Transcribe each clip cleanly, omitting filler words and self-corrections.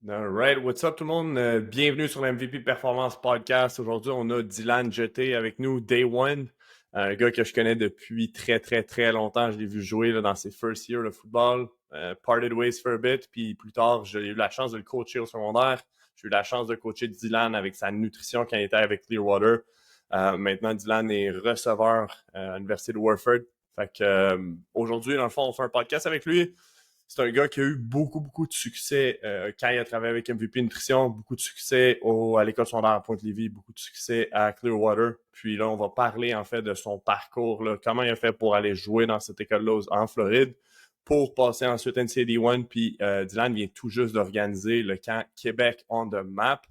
Alright, what's up tout le monde? Bienvenue sur l'MVP Performance Podcast. Aujourd'hui, on a Dylan Jeté avec nous, Day One. Un gars que je connais depuis très, très, très longtemps. Je l'ai vu jouer là, dans ses first years de football. Parted ways for a bit. Puis plus tard, j'ai eu la chance de le coacher au secondaire. J'ai eu la chance de coacher Dylan avec sa nutrition quand il était avec Clearwater. Maintenant, Dylan est receveur à l'Université de Warford. Fait que aujourd'hui, dans le fond, on fait un podcast avec lui. C'est un gars qui a eu beaucoup de succès quand il a travaillé avec MVP Nutrition, beaucoup de succès à l'école secondaire à Pointe-Lévis, beaucoup de succès à Clearwater. Puis là, on va parler en fait de son parcours, là, comment il a fait pour aller jouer dans cette école-là en Floride, pour passer ensuite NCAA1. Puis Dylan vient tout juste d'organiser le camp Québec on the Map.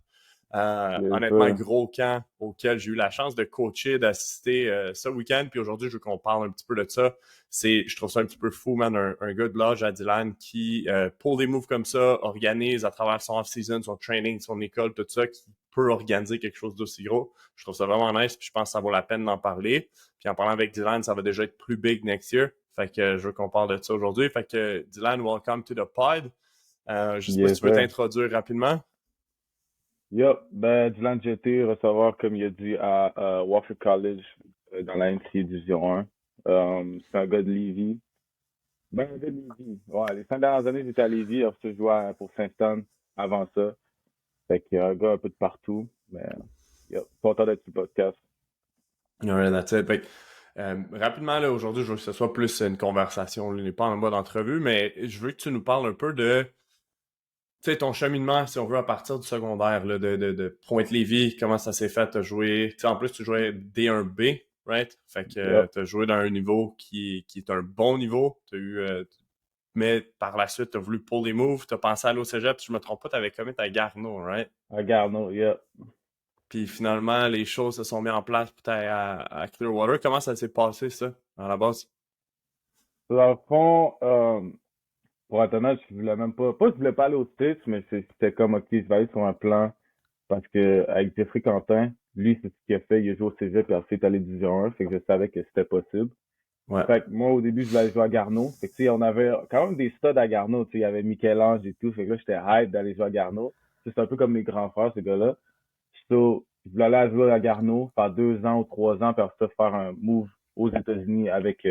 Honnêtement, gros camp auquel j'ai eu la chance de coacher, d'assister ce week-end. Puis aujourd'hui, je veux qu'on parle un petit peu de ça. Je trouve ça un petit peu fou, man, un gars de l'âge à Dylan qui, pour des moves comme ça, organise à travers son off-season, son training, son école, tout ça, qui peut organiser quelque chose d'aussi gros. Je trouve ça vraiment nice, puis je pense que ça vaut la peine d'en parler. Puis en parlant avec Dylan, ça va déjà être plus big next year. Fait que je veux qu'on parle de ça aujourd'hui. Fait que Dylan, welcome to the pod. Je sais pas si Yes, tu veux sir. t'introduire rapidement. Yup, Dylan Jeté, receveur, comme il a dit, à Wofford College, dans la NCAA Division 1. C'est un gars de Lévis. Un gars de Lévis. Ouais, les 5 dernières années, j'étais à Lévis, après je jouais pour Saint-Stan avant ça. Fait qu'il y a un gars un peu de partout. Mais, yup, content d'être sur le podcast. Alright, that's it. Fait que, rapidement, là, aujourd'hui, je veux que ce soit plus une conversation. On n'est pas en mode entrevue, mais je veux que tu nous parles un peu de tu sais, ton cheminement, si on veut, à partir du secondaire, là, de Pointe-Lévis, comment ça s'est fait, t'as joué, tu sais, en plus, tu jouais D1B, right? Fait que Yup. t'as joué dans un niveau qui est un bon niveau, mais par la suite, t'as voulu pull les moves, t'as pensé aller au cégep, si je me trompe pas, t'avais commit à Garneau, right? À Garneau, yup. Puis finalement, les choses se sont mises en place peut-être à Clearwater. Comment ça s'est passé, ça, à la base? Dans le fond, pour être honnête, je voulais même pas je voulais pas aller aux States, mais c'était comme, ok, je vais aller sur un plan. Parce que avec Jeffrey Quentin, lui, c'est ce qu'il a fait. Il a joué au cégep et ensuite allé Division 1. Fait que je savais que c'était possible. Ouais. Fait que moi, au début, je voulais aller jouer à Garneau. Fait que, tu sais, on avait quand même des studs à Garneau. Tu sais, il y avait Michel-Ange et tout. Fait que là, j'étais hype d'aller jouer à Garneau. Tu sais, c'est un peu comme mes grands frères, ces gars-là. So, je voulais aller jouer à Garneau, faire 2 ans ou 3 ans, puis après ça, faire un move aux États-Unis avec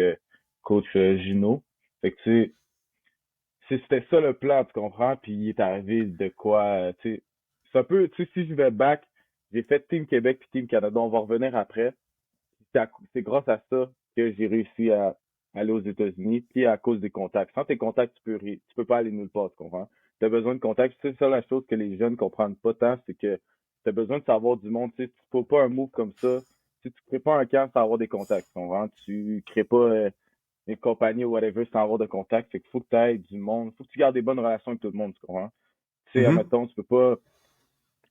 coach Gino. Fait que, tu sais, c'était ça le plan, tu comprends? Puis il est arrivé de quoi, tu sais, c'est un peu, tu sais, si je vais back, j'ai fait Team Québec puis Team Canada, on va revenir après. C'est grâce à ça que j'ai réussi à aller aux États-Unis, puis à cause des contacts. Sans tes contacts, tu peux pas aller nulle part, tu comprends? Tu as besoin de contacts. C'est ça la chose que les jeunes comprennent pas tant, c'est que tu as besoin de savoir du monde. Tu sais, tu fais pas un move comme ça. Tu crées pas un camp sans avoir des contacts, tu comprends? Tu crées pas une compagnie ou whatever sans avoir de contact. Fait qu'il faut que tu aies du monde. Faut que tu gardes des bonnes relations avec tout le monde, tu comprends? Tu sais, Mhm. admettons, tu peux pas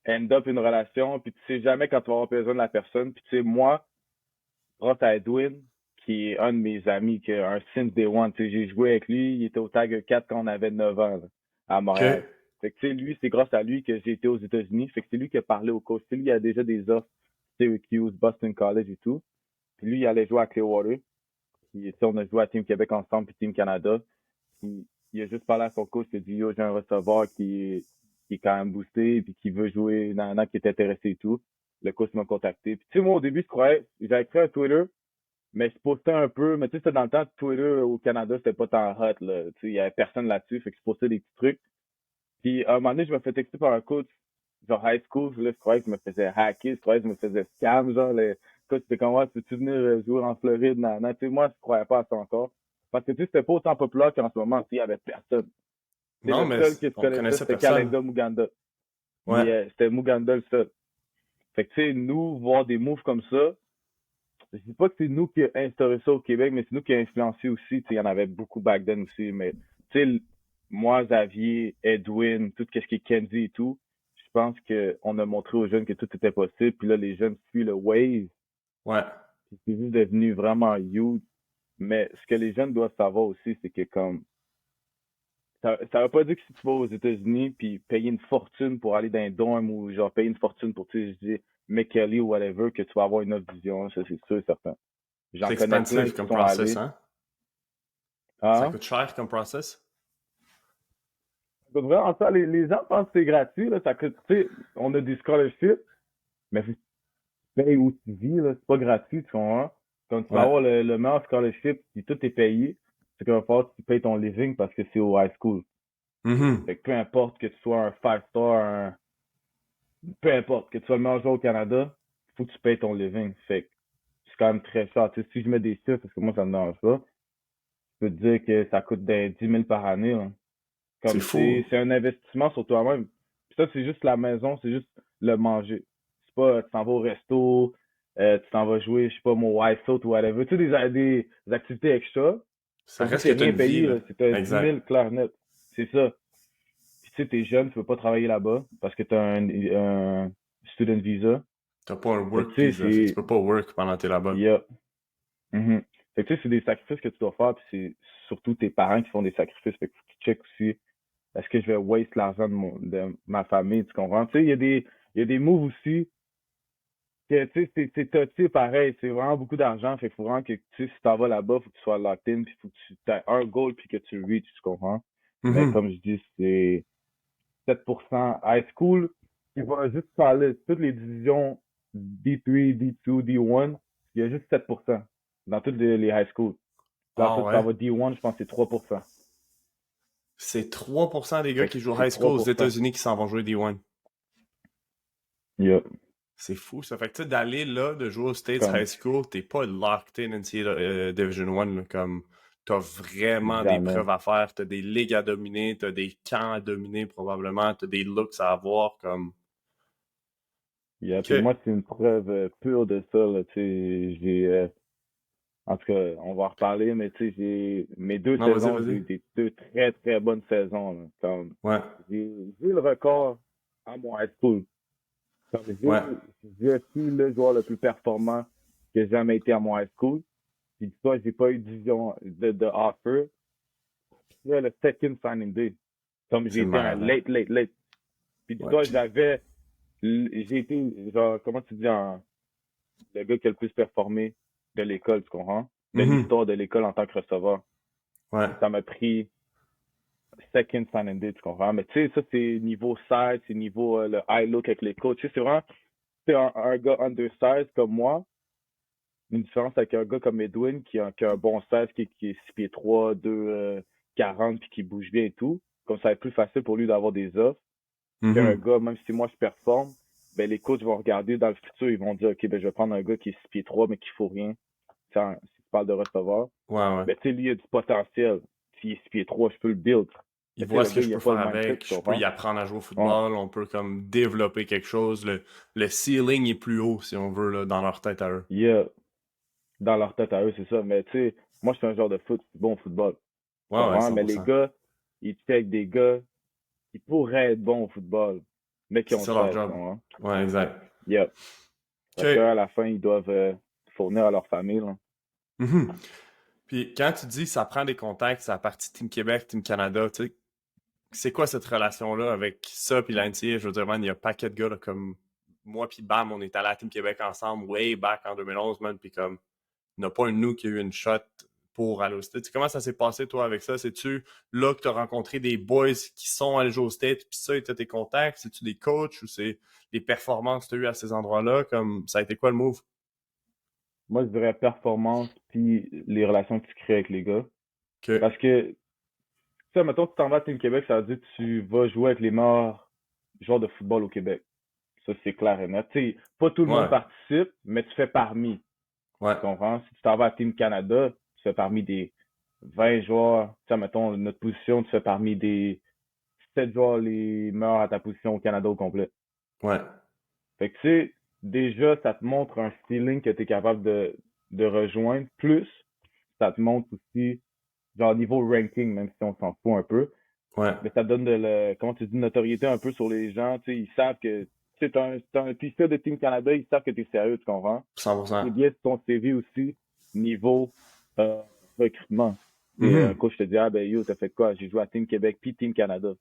end up une relation, puis tu sais jamais quand tu vas avoir besoin de la personne. Puis tu sais, moi, grâce à Edwin, qui est un de mes amis, qui a un since day one, tu sais, j'ai joué avec lui, il était au Tag 4 quand on avait 9 ans, là, à Montréal. OK. Fait que tu sais, lui, c'est grâce à lui que j'ai été aux États-Unis. Fait que c'est lui qui a parlé au coach. Tu sais, lui, il a déjà des offres, Syracuse, Boston College et tout. Puis lui, il allait jouer à Clearwater. Puis, tu sais, on a joué à Team Québec ensemble, puis Team Canada. Puis, il a juste parlé à son coach, il a dit, yo, j'ai un receveur qui est quand même boosté, puis qui veut jouer, qui est intéressé et tout. Le coach m'a contacté. Puis, tu sais, moi, au début, je croyais, j'avais créé un Twitter, mais je postais un peu, mais tu sais, c'était dans le temps, Twitter au Canada, c'était pas tant hot, là. Tu sais, il y avait personne là-dessus, fait que je postais des petits trucs. Puis, à un moment donné, je me fais texter par un coach, genre high school, là, je croyais que je me faisais hacker, je croyais que je me faisais scam, genre, le coach, c'était comme, ouais, peux-tu venir jouer en Floride, nan, tu sais, moi, je croyais pas à ça encore. Parce que, tu sais, c'était pas autant populaire qu'en ce moment, tu sais, il y avait personne. C'est Non, le mais seul que je on connaissais, connaissait c'était personne. Kalenga Muganda. Ouais. C'était Muganda le seul. Fait que, tu sais, nous, voir des moves comme ça, je dis pas que c'est nous qui a instauré ça au Québec, mais c'est nous qui a influencé aussi. Tu sais, il y en avait beaucoup back then aussi. Mais, tu sais, moi, Xavier, Edwin, tout ce qui est Kenzie et tout, je pense qu'on a montré aux jeunes que tout était possible. Puis là, les jeunes suivent le wave. Ouais. Puis c'est juste devenu vraiment huge. Mais ce que les jeunes doivent savoir aussi, c'est que comme ça veut pas dire que si tu vas aux États-Unis puis payer une fortune pour aller dans un dorm ou genre payer une fortune pour, tu sais, je dis McKelly ou whatever, que tu vas avoir une autre vision, ça c'est sûr et certain. C'est J'en connais plein expensive qui comme sont process, allés. hein? Ça Ah, coûte cher comme process? coûte vraiment ça. Les gens pensent que c'est gratuit, là. Ça coûte, tu sais, on a des scholarships, mais faut que tu payes où tu vis, là. C'est pas gratuit, tu comprends? Comme tu vas Ouais. avoir le meilleur scholarship, si tout est payé, c'est qu'il va falloir que tu payes ton living parce que c'est au high school. Mhm. Fait que peu importe que tu sois un five star, peu importe que tu sois le meilleur joueur au Canada, il faut que tu payes ton living. Fait que c'est quand même très cher. Tu sais, si je mets des chiffres, parce que moi, ça me dérange pas, je peux te dire que ça coûte des 10 000 par année, là. C'est Comme fou. c'est un investissement sur toi-même. Puis ça, c'est juste la maison, c'est juste le manger. C'est pas, tu t'en vas au resto, tu t'en vas jouer, je sais pas, mon iFoot ou whatever. Tu sais, des activités extra. Ça Comme ça, reste que c'est t'as rien une vie, payé, là. là. C'est 10 000 Exact. clair net. C'est ça. Puis tu sais, t'es jeune, tu peux pas travailler là-bas parce que t'as un student visa. T'as pas un Fait que work tu sais, visa, fait que tu peux pas work pendant que t'es là-bas. yeah. Mhm. Fait que tu sais, c'est des sacrifices que tu dois faire, puis c'est surtout tes parents qui font des sacrifices. Fait que faut que tu checkes aussi, est-ce que je vais waste l'argent de ma famille, tu comprends? Tu sais, il y a des moves aussi que, tu sais, c'est touché pareil, c'est vraiment beaucoup d'argent, fait qu'il faut vraiment que, tu sais, si t'en vas là-bas, faut que tu sois locked in, puis faut que tu aies un goal, puis que tu le reach, tu comprends? Mais Mhm. comme je dis, c'est 7% high school, il va juste parler toutes les divisions D3, D2, D1, il y a juste 7% dans toutes les high schools. Là, Ah après, tu t'en ouais. vas D1, je pense que c'est 3%. C'est 3% des gars Fait que qui jouent c'est high school aux 3%. États-Unis qui s'en vont jouer D1. Yeah. C'est fou, ça. Fait que tu sais, d'aller là, de jouer aux States Comme High School, t'es pas locked in NCAA Division 1, là, comme t'as vraiment des jamais. preuves à faire, t'as des ligues à dominer, t'as des camps à dominer probablement, t'as des looks à avoir, comme... Yeah. Puis OK. moi, c'est une preuve pure de ça, là. Tu sais, en tout cas, on va en reparler, mais tu sais, mes deux Non, vas-y, saisons, j'ai vas-y. eu des deux très, très bonnes saisons, là. Comme, Ouais, j'ai le record à mon high school. Comme, ouais. je suis le joueur le plus performant qui a jamais été à mon high school. Puis dis-toi, j'ai pas eu de division de offer. Là, le second signing day. Comme j'ai C'est été un malade, hein? late. Puis Ouais. dis-toi, j'ai été, genre, comment tu dis, le gars qui a le plus performé de l'école, tu comprends? De Mhm. l'histoire de l'école en tant que receveur. Ouais. Puis ça m'a pris second signing day, tu comprends? Mais tu sais, ça, c'est niveau size, c'est niveau le high look avec les coachs. Tu sais, c'est vraiment, c'est un gars undersized comme moi, une différence avec un gars comme Edwin qui a un bon size, qui est 6 pieds 3, 2, 40, puis qui bouge bien et tout. Comme ça va être plus facile pour lui d'avoir des offres qu'un Mhm. gars, même si moi je performe, ben les coachs vont regarder dans le futur, ils vont dire, OK, ben je vais prendre un gars qui est 6 pieds 3, mais qui faut rien. Si tu parles de receveur, Ouais, ouais. ben tu sais, lui, il a du potentiel. S'il est 6 pieds 3, je peux le build. Il Mais tu sais, voit le ce que gars, je il a peux pas faire le mindset, avec, tu je peux y comprends? apprendre à jouer au Ouais. football, on peut comme développer quelque chose. Le ceiling est plus haut, si on veut, là, dans leur tête à eux. Il y a dans leur tête à eux, c'est ça. Mais tu sais, moi, je suis un genre de bon football. Tu Ouais, ouais, comprends? Mais les 100%. gars, ils checkent des gars qui pourraient être bons au football, mais qui C'est ont ça leur 16, tu job. comprends? Ouais, exact. Yeah. Parce OK. qu'à la fin, ils doivent fournir à leur famille, là. Mhm. Puis quand tu dis ça prend des contacts, c'est la partie Team Québec, Team Canada, tu sais, c'est quoi cette relation-là avec ça puis l'NCA? Je veux dire, man, il y a un paquet de gars là, comme moi puis Bam, on est allé à Team Québec ensemble way back en 2011, man, puis comme il n'y en a pas un de nous qui a eu une shot pour aller au Stade. Tu sais, comment ça s'est passé, toi, avec ça? C'est-tu là que tu as rencontré des boys qui sont allés jouer au Stade, puis ça, étaient tes contacts? C'est-tu des coachs ou c'est des performances que tu as eues à ces endroits-là? Comme ça a été quoi le move? Moi, je dirais performance, puis les relations que tu crées avec les gars. Que, Parce que, tu sais, mettons, tu t'en vas à Team Québec, ça veut dire que tu vas jouer avec les meilleurs joueurs de football au Québec. Ça, c'est clair et net. Tu sais, pas tout le monde ouais, participe, mais tu fais parmi. ouais. Tu comprends? Si tu t'en vas à Team Canada, tu fais parmi des 20 joueurs. Tu sais, mettons, notre position, tu fais parmi des 7 joueurs les meilleurs à ta position au Canada au complet. Ouais. Fait que, tu sais, déjà, ça te montre un feeling que tu es capable de rejoindre. Plus, ça te montre aussi, genre, niveau ranking, même si on s'en fout un peu. Ouais. Mais ça te donne comment tu dis, notoriété un peu sur les gens. Tu sais, ils savent que, tu sais, t'as un t-shirt de Team Canada, ils savent que t'es sérieux, tu comprends? C'est 100%. bien sur ton CV aussi, niveau euh, recrutement. Et un Mhm. coach te dit, ah ben yo, t'as fait quoi? J'ai joué à Team Québec puis Team Canada.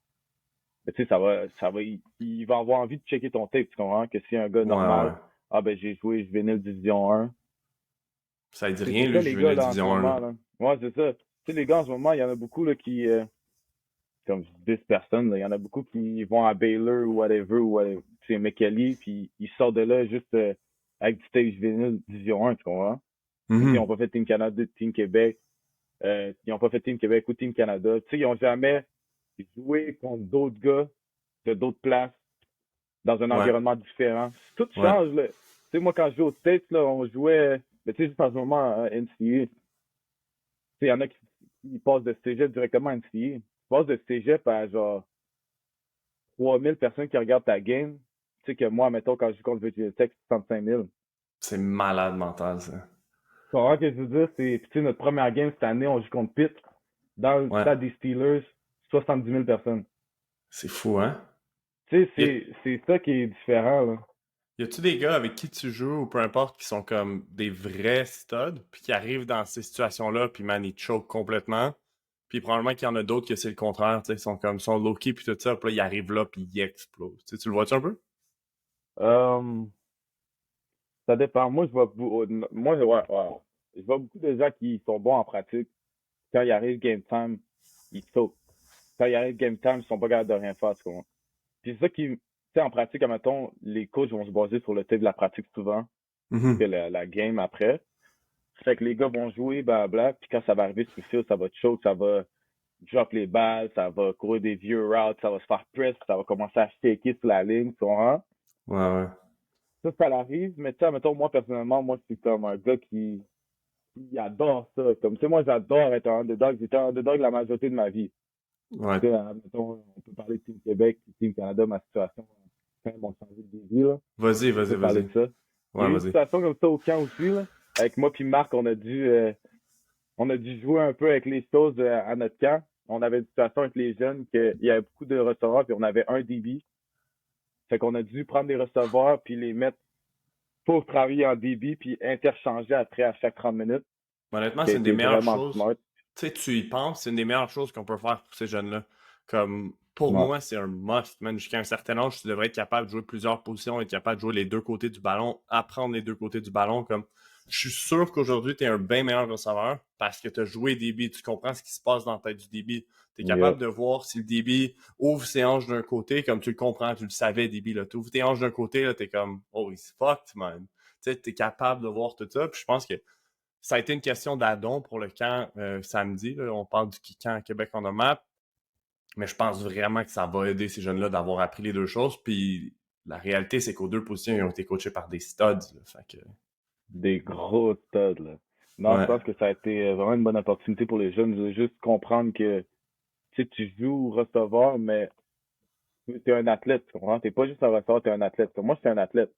Mais tu sais, il va avoir envie de checker ton tape, tu comprends? Que si un gars Ouais, ouais. normal, ah ben j'ai joué juvénile division 1. Ça dit Tu sais, rien, c'est le ça les gars juvénile là en ce division 1, là. moment, là. Ouais, c'est ça. Tu sais, les gars en ce moment, il y en a beaucoup là comme 10 personnes. Il y en a beaucoup qui vont à Baylor ou whatever, c'est McKelly, puis ils sortent de là juste avec du stage vinyle Division 1, tu comprends? Ils n'ont pas fait Team Canada, Team Québec, ils n'ont pas fait Team Québec ou Team Canada. Tu sais, ils n'ont jamais joué contre d'autres gars de d'autres places dans un Ouais, environnement différent. Tout ouais. change, là. Tu sais, moi, quand je jouais aux States, là, on jouait, mais tu sais, juste en ce moment, NCAA, tu sais, il y en a qui passent de cégep directement à NCAA. Ils passent de cégep à genre 3000 personnes qui regardent ta game. Tu sais que moi, mettons, quand je joue contre Virginia Tech, c'est 65 000. C'est malade mental, ça. Tu comprends ce que je veux dire? C'est, tu sais, notre première game cette année, on joue contre Pitt. Dans le Ouais, stade des Steelers, 70 000 personnes. c'est fou, hein? Tu sais, Y a- c'est ça qui est différent, là. y a-tu des gars avec qui tu joues ou peu importe qui sont comme des vrais studs puis qui arrivent dans ces situations-là puis man, ils choke complètement? Puis probablement qu'il y en a d'autres que c'est le contraire, tu sais, ils sont comme, ils sont low-key puis tout ça, puis là, ils arrivent là puis ils explosent. Tu le vois-tu un peu? Euh, Ça dépend. Moi, je vois, moi, ouais. Je vois beaucoup de gens qui sont bons en pratique. Quand il arrive game time, ils sautent. Quand il arrive game time, ils sont pas capables de rien faire, tu comprends? Puis c'est ça qui, tu sais, en pratique, admettons, les coachs vont se baser sur le type de la pratique souvent que Mhm. la game après. Fait que les gars vont jouer, blablabla, puis quand ça va arriver sur le field, ça va choke, ça va drop les balles, ça va courir des vieux routes, ça va se faire press, ça va commencer à shaker sur la ligne, tu comprends? Ouais, ouais. Ça arrive, mais tu sais, mettons, moi, personnellement, moi, c'est comme un gars qui adore ça. Comme, tu sais, moi, j'adore être un underdog. J'étais un underdog la majorité de ma vie. Ouais. Tu sais, mettons, on peut parler de Team Québec, Team Canada, ma situation, quand ils m'ont changé de vie, là. Vas-y, On vas-y, peut parler vas-y. de ça. Il y a Ouais, eu une vas-y. situation comme ça au camp aussi, là. Avec moi puis Marc, on a dû jouer un peu avec les choses à notre camp. On avait une situation avec les jeunes qu'il y avait beaucoup de receveurs puis on avait un DB. Fait qu'on a dû prendre des receveurs puis les mettre pour travailler en DB puis interchanger après à chaque 30 minutes, Honnêtement, qui a c'est une des été meilleures vraiment choses. smart. Tu sais, tu y penses, c'est une des meilleures choses qu'on peut faire pour ces jeunes-là. Comme, pour Ouais. moi, c'est un must, man. Jusqu'à un certain âge, tu devrais être capable de jouer plusieurs positions, être capable de jouer les deux côtés du ballon, apprendre les deux côtés du ballon. Comme, je suis sûr qu'aujourd'hui, tu es un bien meilleur receveur parce que tu as joué DB, tu comprends ce qui se passe dans la tête du DB. Tu es capable Yep. de voir si le DB ouvre ses hanches d'un côté, comme tu le comprends, tu le savais, DB. Tu ouvres tes hanches d'un côté, là, tu es comme, oh, he's fucked, man. Tu sais, tu es capable de voir tout ça. Puis je pense que ça a été une question d'addon pour le camp samedi. Là. On parle du camp à Québec on a map. Mais je pense vraiment que ça va aider ces jeunes-là d'avoir appris les deux choses. Puis la réalité, c'est qu'aux deux positions, ils ont été coachés par des studs. Là. Fait que, Des gros studs, là. Non, je ouais. pense que ça a été vraiment une bonne opportunité pour les jeunes de juste comprendre que, tu sais, tu joues receveur, mais t'es un athlète, tu comprends? T'es pas juste un receveur, t'es un athlète. Comme moi, je suis un athlète.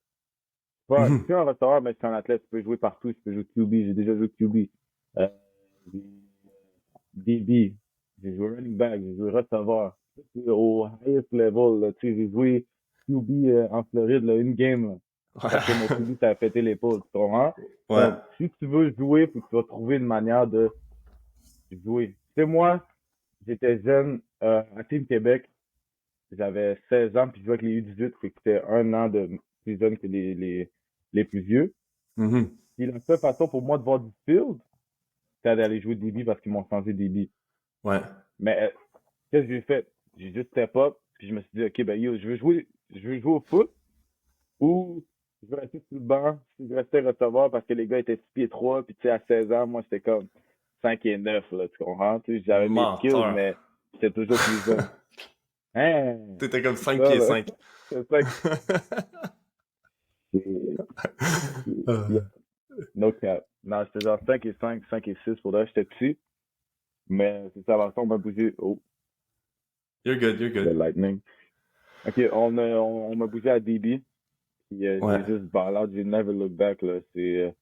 Je Mhm. suis un receveur, mais je suis un athlète. Tu peux jouer partout, tu peux jouer QB. J'ai déjà joué QB. Euh, j'ai- DB. J'ai joué running back, j'ai joué receveur. C'est au highest level, là. Tu sais, j'ai joué QB en Floride, là, une game, là, parce que mon QB s'est pété l'épaule, tu comprends? Ouais. Donc, si tu veux jouer, faut que tu vas trouver une manière de jouer. Tu sais, moi, j'étais jeune à Team Québec. J'avais 16 ans, puis je jouais avec les U18, fait que c'était un an de plus jeune que les plus vieux. Mhm. Puis la seule façon pour moi de voir du field, c'était d'aller jouer DB parce qu'ils m'ont changé DB. Ouais. Mais qu'est-ce que j'ai fait? J'ai juste step up, puis je me suis dit, OK, ben yo, je veux jouer au foot ou je veux rester sur le banc, si je restais recevoir parce que les gars étaient 6 pieds 3, puis tu sais, à 16 ans, moi, j'étais comme 5 et 9 là, tu comprends? Tu sais, j'avais mes skills, Menteur. mais j'étais toujours plus jeune. Hein? T'étais comme C'est 5 ça, pieds là. 5. C'est ça que c'est. Yeah. No cap. Non, j'étais genre 5 et 5, 5 et 6 pour là, j'étais petit. Mais c'est ça, avant ça, on m'a bougé. Oh, You're good, you're le good. Lightning. OK, on m'a bougé à DB. Puis Ouais. j'ai juste ball out, j'ai never look back, là. C'est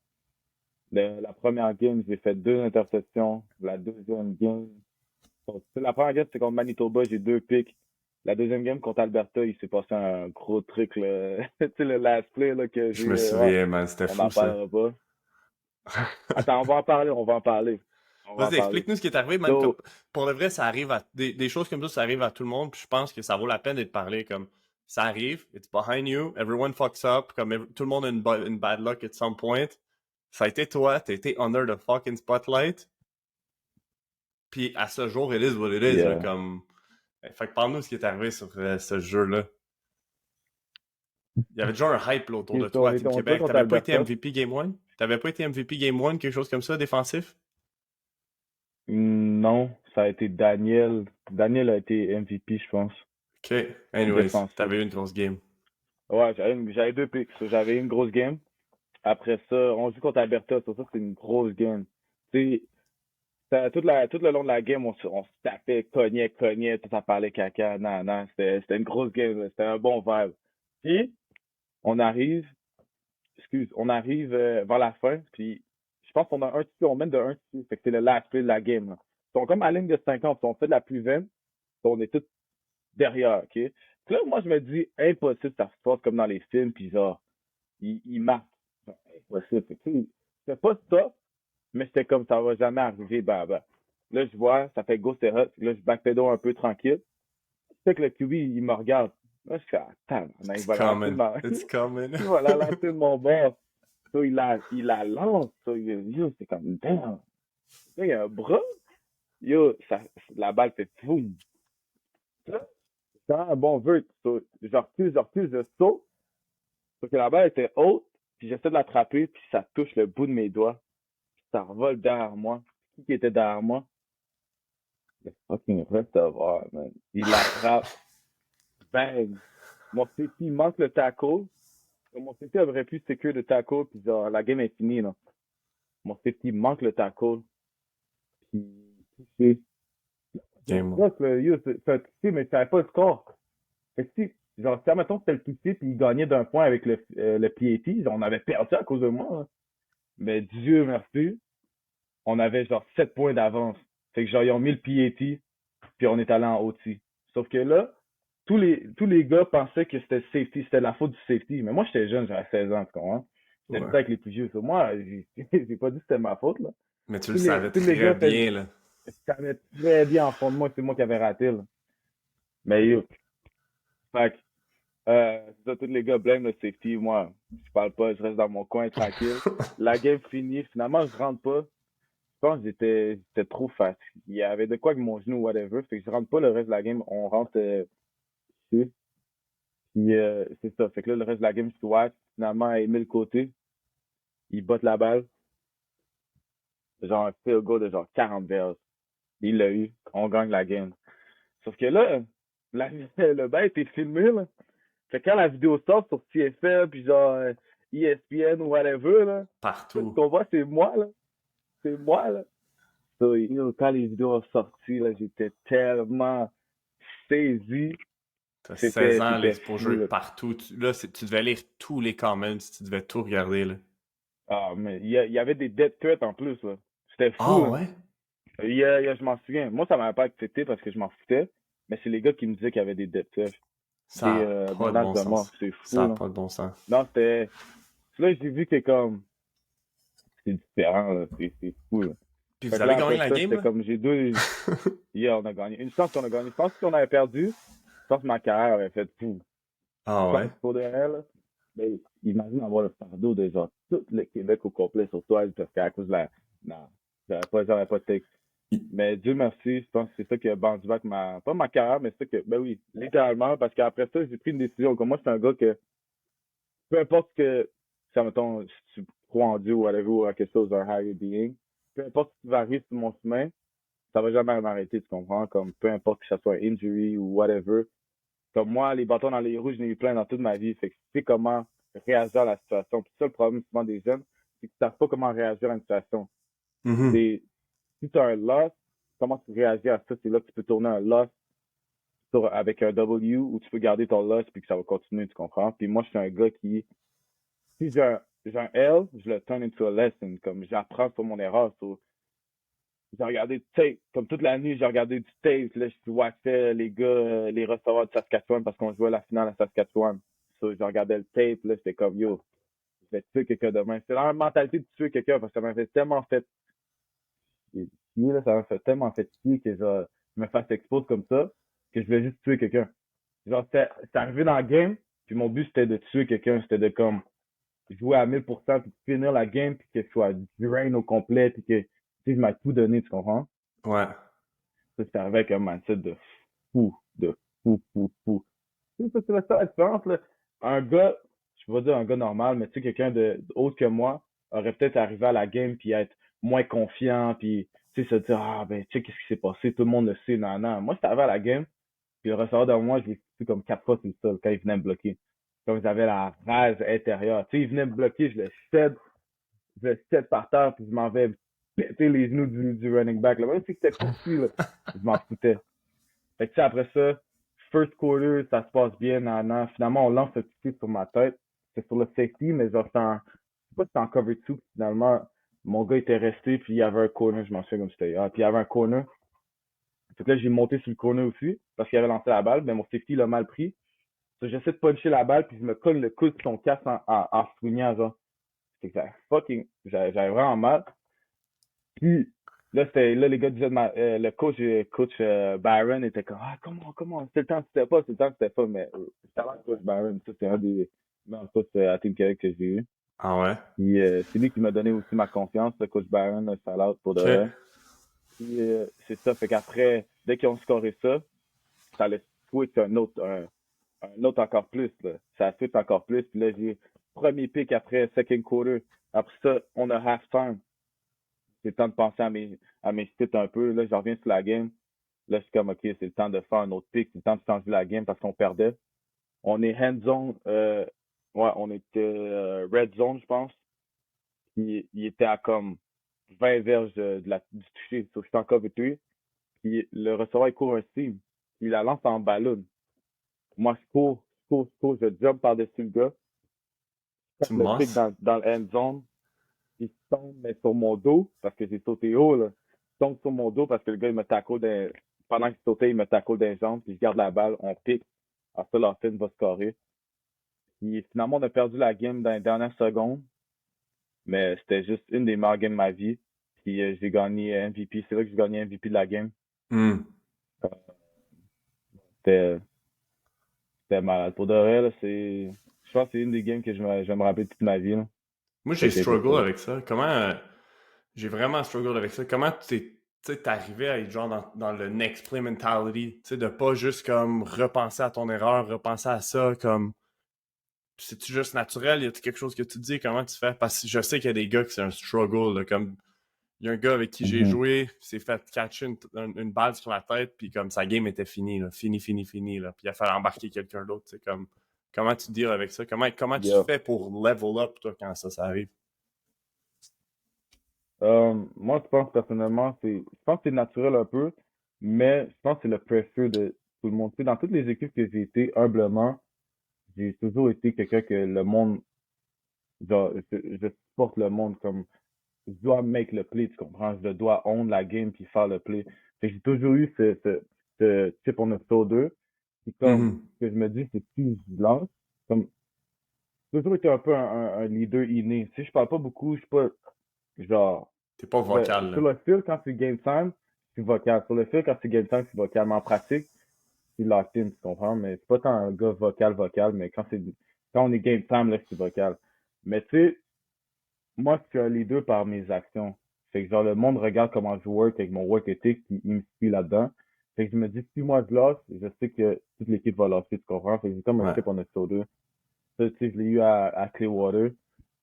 la première game, j'ai fait 2 interceptions. La deuxième game, la première game, c'est contre Manitoba, j'ai 2 picks. La deuxième game contre Alberta, il s'est passé un gros truc, là. Tu sais, le last play, là, que Je j'ai. me Ouais, souviens, man, c'était on fou n'en ça. parlera pas. Attends, on va en parler, on va en parler. On va en Vas-y, parler. explique-nous ce qui est arrivé, man. Comme, So, pour le vrai, ça arrive à des choses comme ça arrive à tout le monde. Puis je pense que ça vaut la peine d'être parlé. Comme ça arrive, it's behind you, everyone fucks up, comme tout le monde a une bad luck at some point. Ça a été toi, t'as été under the fucking spotlight. Puis à ce jour, it is what it is. Là, yeah. comme Fait que parle-nous ce qui est arrivé sur ce jeu-là. Il y avait déjà un hype là, autour de toi à Team On jouait Québec. contre T'avais pas été Alberta. MVP Game 1? T'avais pas été MVP Game 1, quelque chose comme ça, défensif? Non, ça a été Daniel. Daniel a été MVP, je pense, OK. Anyways, défensif. t'avais eu une grosse game. Ouais, j'avais 2 picks. So, j'avais une grosse game. Après ça, on joue contre Alberta. Sur ça, c'est une grosse game. Tu sais, tout le long de la game, on se tapait, cognait, tout ça parlait caca. Non, non, c'était une grosse game. C'était un bon vibe. Puis, on arrive, on arrive vers la fin. Puis, je pense qu'on a un dessus, on mène de un dessus. Fait que c'est le last play de la game. Là. Ils sont comme à la ligne de 50. On fait de la plus vaine. On est tous derrière, OK? Puis là, moi, je me dis, impossible, ça se passe comme dans les films, puis genre, il marque. Genre, impossible. Tu sais, c'était pas ça, mais c'était comme ça va jamais arriver, bah. Là, je vois, ça fait ghost et hot. Là, je backpedal un peu tranquille. C'est que le QB, il me regarde. Là, je fais, attends, il It's va la lancer de coming. ma... It's coming. il va la lancer de mon bord. Ça, il la lance. Ça, yo, c'est comme, damn. Là, il y a un bras. Yo, la balle fait boum. Quand un bon vert, je recule, je saute, parce que la balle était haute, puis j'essaie de l'attraper, puis ça touche le bout de mes doigts, puis ça revole derrière moi. Qui était derrière moi? Le fucking receveur, man. Il l'attrape, bang! Mon safety manque le tackle. Mon safety aurait pu secure le tackle, puis genre, la game est finie, là. Mon safety manque le tackle, puis touché. Game 1. Là, c'est un touché, mais je savais pas le score. Fait que si, genre, si, admettons, c'était le touché, puis il gagnait d'un point avec le PAT, genre, on avait perdu à cause de moi, hein. Mais Dieu merci, on avait genre 7 points d'avance. Fait que genre, ils ont mis le PAT, puis on est allé en OT. Sauf que là, tous les gars pensaient que c'était safety, c'était la faute du safety. Mais moi, j'étais jeune, j'avais 16 ans, tu comprends? J'étais Ouais. tout avec les plus vieux. So, moi, j'ai pas dit que c'était ma faute, là. Mais tu le Tous les, savais tous les très gars bien, là. savaient très bien en fond de moi, c'est moi qui avais raté, là. Mais yo, fait que, c'est ça, tous les gars blâment le safety. Moi, je parle pas, je reste dans mon coin tranquille. La game finie. Finalement, je rentre pas. Je pense que j'étais trop fatigué. Il y avait de quoi avec mon genou, whatever. Fait que je rentre pas le reste de la game. On rentre ici. Puis c'est ça. Fait que là, le reste de la game, je watch. Finalement, il met le côté. Il botte la balle. Genre un field goal de genre 40 verges. Il l'a eu. On gagne la game. Sauf que là, le bail était filmé, là. Fait que quand la vidéo sort sur CFL, puis genre ESPN ou whatever, là, ce Partout. qu'on voit, c'est moi, là. C'est moi, là. So, quand les vidéos sont sorties, là, j'étais tellement saisi. T'as 16 ans, C'était fou, l'exposure là. partout. Là, tu devais lire tous les comments, tu devais tout regarder, là. Ah, mais il y avait des dead threats en plus, là. C'était fou, Ah là. ouais? Je m'en souviens. Moi, ça m'avait pas accepté parce que je m'en foutais. Mais c'est les gars qui me disaient qu'il y avait des dead threats. Ça Des n'a pas de menaces bon de mort. sens. C'est Ça fou, n'a là. pas de bon sens. Non, c'était... Là, j'ai vu que comme... C'est différent, là. C'est fou, là. Puis Fait vous que avez là, gagné après la ça, game, c'était là? comme j'ai deux. Hier, on a gagné. Une chance qu'on a gagné. Je pense que si on avait perdu, je pense que ma carrière aurait fait fou. Ah Je ouais? pense pour de réel, là. Mais imagine avoir le fardeau de genre tout le Québec au complet sur toi, parce qu'à cause de la. Non, j'aurais pas de texte. Mais Dieu merci, je pense que c'est ça qui a bounce back pas ma carrière, mais c'est ça que, ben oui, littéralement, parce qu'après ça, j'ai pris une décision. Comme moi, c'est un gars que, peu importe que, ça mettons, si tu crois en Dieu ou whatever, ou à quelque chose d'un higher being, peu importe ce qui va arriver sur mon chemin, ça va jamais m'arrêter, tu comprends? Comme peu importe que ça soit un injury ou whatever. Comme moi, les bâtons dans les roues, j'en ai eu plein dans toute ma vie. Fait que tu sais comment réagir à la situation. Puis ça, le problème souvent des jeunes, c'est qu'ils savent pas comment réagir à une situation. Mhm. C'est, si tu as un loss, comment tu réagis à ça? C'est là que tu peux tourner un loss avec un W ou tu peux garder ton loss puis que ça va continuer, tu comprends? Puis moi, je suis un gars qui, si j'ai un L, je le turn into a lesson. Comme j'apprends sur mon erreur. J'ai regardé du tape. Comme toute la nuit, j'ai regardé du tape. Là, je watchais les gars, les receveurs de Saskatchewan parce qu'on jouait la finale à Saskatchewan. So, j'ai regardé le tape. Là, j'étais comme, yo, je vais tuer quelqu'un demain. C'est dans la mentalité de tuer quelqu'un parce que ça m'avait tellement fait chier, là, ça m'a fait tellement fait chier que genre, je me fasse expose comme ça que je voulais juste tuer quelqu'un. Genre, c'est arrivé dans la game, puis mon but, c'était de tuer quelqu'un. C'était de comme jouer à 1000% puis finir la game puis que je sois drain au complet puis que tu sais, je m'ai tout donné, tu comprends? Ouais. Ça, c'est arrivé avec un mindset de fou, fou, fou. C'est ça la différence, là. Un gars, je vais dire un gars normal, mais tu sais, quelqu'un de autre que moi aurait peut-être arrivé à la game puis être moins confiant, puis tu sais, se dire, ah ben, tu sais, qu'est-ce qui s'est passé, tout le monde le sait, non, non. Moi, j'étais arrivé à la game, puis le receveur de moi, je l'ai foutu comme 4 fois sur le sol quand il venait me bloquer. Comme j'avais la rage intérieure. Tu sais, il venait me bloquer, je le cède par terre, puis je m'en vais péter les genoux du running back, là. Même si c'était courti, là, je m'en foutais. Fait que, tu sais, après ça, first quarter, ça se passe bien, nan, nan. Finalement, on lance un petit peu sur ma tête. C'est sur le safety, mais genre, je sais pas si c'était en cover 2. Finalement, mon gars était resté, puis il y avait un corner, je m'en souviens comme c'était. Ah, puis il y avait un corner. Fait que là, j'ai monté sur le corner aussi, parce qu'il avait lancé la balle, mais mon safety l'a mal pris. J'essaie de puncher la balle, puis je me colle le coude sur son casque en swingant, genre. Fait que j'avais vraiment mal. Puis là, là, les gars disaient, le coach Byron était comme, ah, comment, c'est le temps, c'était pas, mais c'est le coach Byron, ça, c'est un des meilleurs coachs à Team Québec que j'ai eu. Ah ouais? Puis c'est lui qui m'a donné aussi ma confiance, le coach Byron, le shout-out pour de OK. vrai. Puis c'est ça, fait qu'après, dès qu'ils ont scoré ça, ça allait switch un autre encore plus, là. Ça switch encore plus, puis là, j'ai premier pick après second quarter. Après ça, on a halftime. C'est le temps de penser à mes stats un peu. Là, je reviens sur la game. Là, je suis comme, OK, c'est le temps de faire un autre pick. C'est le temps de changer la game parce qu'on perdait. On est hand zone. Ouais, on était red zone, je pense. Puis, il était à comme 20 verges du toucher. So, je suis en cover 3. Puis, le receveur, il court un seam. Il la lance en ballon. Moi, je cours. Je jump par-dessus le gars. Je Tu tape le pick mosses? dans le end zone. Il tombe mais sur mon dos parce que j'ai sauté haut, là. Il tombe sur mon dos parce que le gars, il me tackle pendant qu'il sautait, il me tackle des jambes, puis je garde la balle, on pique. Après ça, l'Austin va scorer. Puis finalement, on a perdu la game dans les dernières secondes, mais c'était juste une des meilleures games de ma vie. Puis j'ai gagné MVP. C'est là que j'ai gagné MVP de la game. Hmm. C'était, c'était malade. Pour de vrai, là, je pense que c'est une des games que je vais me rappeler toute ma vie, là. Moi, Ça a j'ai été struggle ça. avec ça. J'ai vraiment struggle avec ça. Comment tu t'es arrivé à être genre dans le next play mentality, tu sais, de pas juste comme repenser à ton erreur, repenser à ça, comme, c'est-tu juste naturel? Y a-t-il quelque chose que tu te dis? Comment tu fais? Parce que je sais qu'il y a des gars qui c'est un struggle, là, comme, il y a un gars avec qui j'ai Mhm. joué, s'est fait catcher une balle sur la tête, puis comme sa game était finie, là, fini, là, puis il a fallu embarquer quelqu'un d'autre, tu sais, comme, comment tu deals avec ça? Comment tu Yeah. fais pour level up, toi, quand ça arrive? Moi, je pense personnellement, je pense que c'est naturel un peu, mais je pense que c'est le pressure de tout le monde. Tu sais, dans toutes les équipes que j'ai été, humblement, j'ai toujours été quelqu'un que le monde, genre, je supporte le monde comme, je dois make le play, tu comprends? Je dois own la game puis faire le play. Fait que j'ai toujours eu ce chip on a sur deux. Puis comme, Mhm. ce que je me dis, c'est que si je lance, comme, j'ai toujours été un peu un leader inné. Si je parle pas beaucoup, je suis pas, genre, T'es pas vocal, sur là. le fil, quand c'est game time, je suis vocal. Sur le fil, quand c'est game time, je suis vocal. Mais en pratique, je suis locked in, tu comprends? Mais c'est pas tant un gars vocal, mais quand on est game time, là, je suis vocal. Mais tu sais, moi, je suis un leader par mes actions. Fait que genre, le monde regarde comment je work avec mon work ethic, puis il me suit là-dedans. Fait que je me dis, si moi je lâche, je sais que toute l'équipe va lâcher, tu comprends? Fait que j'ai comme un Ouais. chip on a sur deux. Ça, tu sais, je l'ai eu à Clearwater.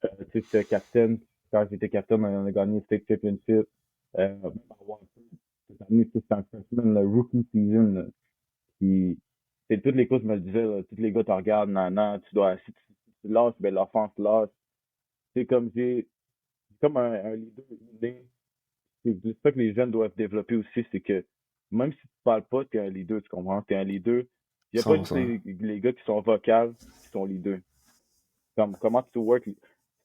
Tu sais, j'étais capitaine. Quand j'étais capitaine, on a gagné State Championship. Cette année, c'était un freshman, le rookie season. Là. Puis, c'est toutes les coachs me le disaient, là, tous les gars te regardent, nan, nan, si tu lâches, ben l'offense lâche. C'est comme j'ai comme un leader inné. C'est ça que les jeunes doivent développer aussi, c'est que même si tu parles pas, t'es un leader, tu comprends? T'es un leader. Il n'y a pas juste 100%. les gars qui sont vocales, qui sont leaders. Comme, comment tu work.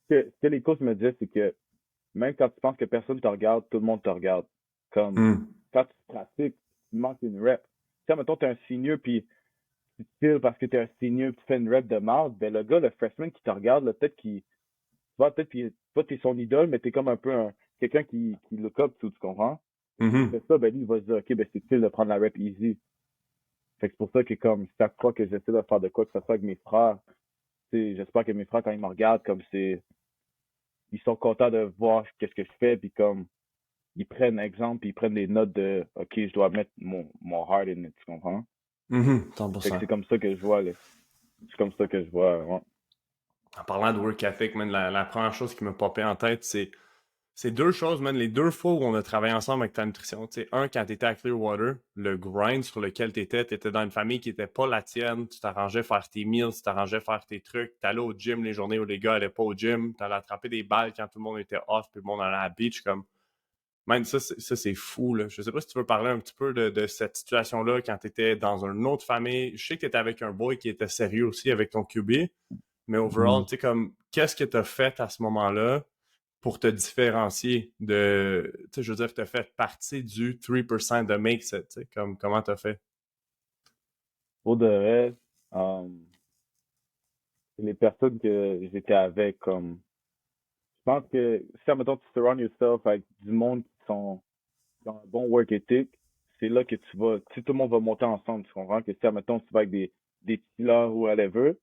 Ce que les coachs me disaient, c'est que même quand tu penses que personne te regarde, tout le monde te regarde. Comme, Hmm. quand tu pratiques, tu manques une rep. Tu sais, mettons, t'es un senior, puis tu te files parce que t'es un senior, puis tu fais une rep de marde, ben le gars, le freshman qui te regarde, là, peut-être qu'il, toi, t'es son idole, mais t'es comme un peu quelqu'un qui look up, tu comprends? Et si tu Mhm. fais ça, ben lui, il va se dire, OK, ben c'est utile de prendre la rep easy. Fait que c'est pour ça que comme, chaque fois que j'essaie de faire de quoi que ce soit avec mes frères, tu sais, j'espère que mes frères, quand ils me regardent, comme ils sont contents de voir qu'est-ce que je fais, puis comme, ils prennent exemple, puis ils prennent des notes de, OK, je dois mettre mon heart in it, tu comprends? Mhm, Fait que 100%. c'est comme ça que je vois, là. C'est comme ça que je vois, ouais. En parlant de work ethic, man, la première chose qui me popait en tête, c'est deux choses, man. Les deux fois où on a travaillé ensemble avec ta nutrition. Tu sais, un, quand tu étais à Clearwater, le grind sur lequel tu étais dans une famille qui n'était pas la tienne. Tu t'arrangeais faire tes meals, tu t'arrangeais faire tes trucs. Tu allais au gym les journées où les gars n'allaient pas au gym. Tu allais attraper des balles quand tout le monde était off, puis le monde allait à la beach. Comme, man, ça, c'est fou, là. Je sais pas si tu veux parler un petit peu de cette situation-là quand tu étais dans une autre famille. Je sais que tu étais avec un boy qui était sérieux aussi avec ton QB, mais overall, Mhm. tu sais, comme, qu'est-ce que tu as fait à ce moment-là pour te différencier de, tu sais, je veux dire, tu as fait partie du 3% de Makes It, tu sais, comme, comment tu as fait? Pour de vrai, les personnes que j'étais avec, comme, je pense que si, admettons, tu surround yourself avec du monde qui ont un bon work ethic, c'est là que tu vas, si tout le monde va monter ensemble, tu comprends que si, admettons, tu vas avec des petits ou whatever,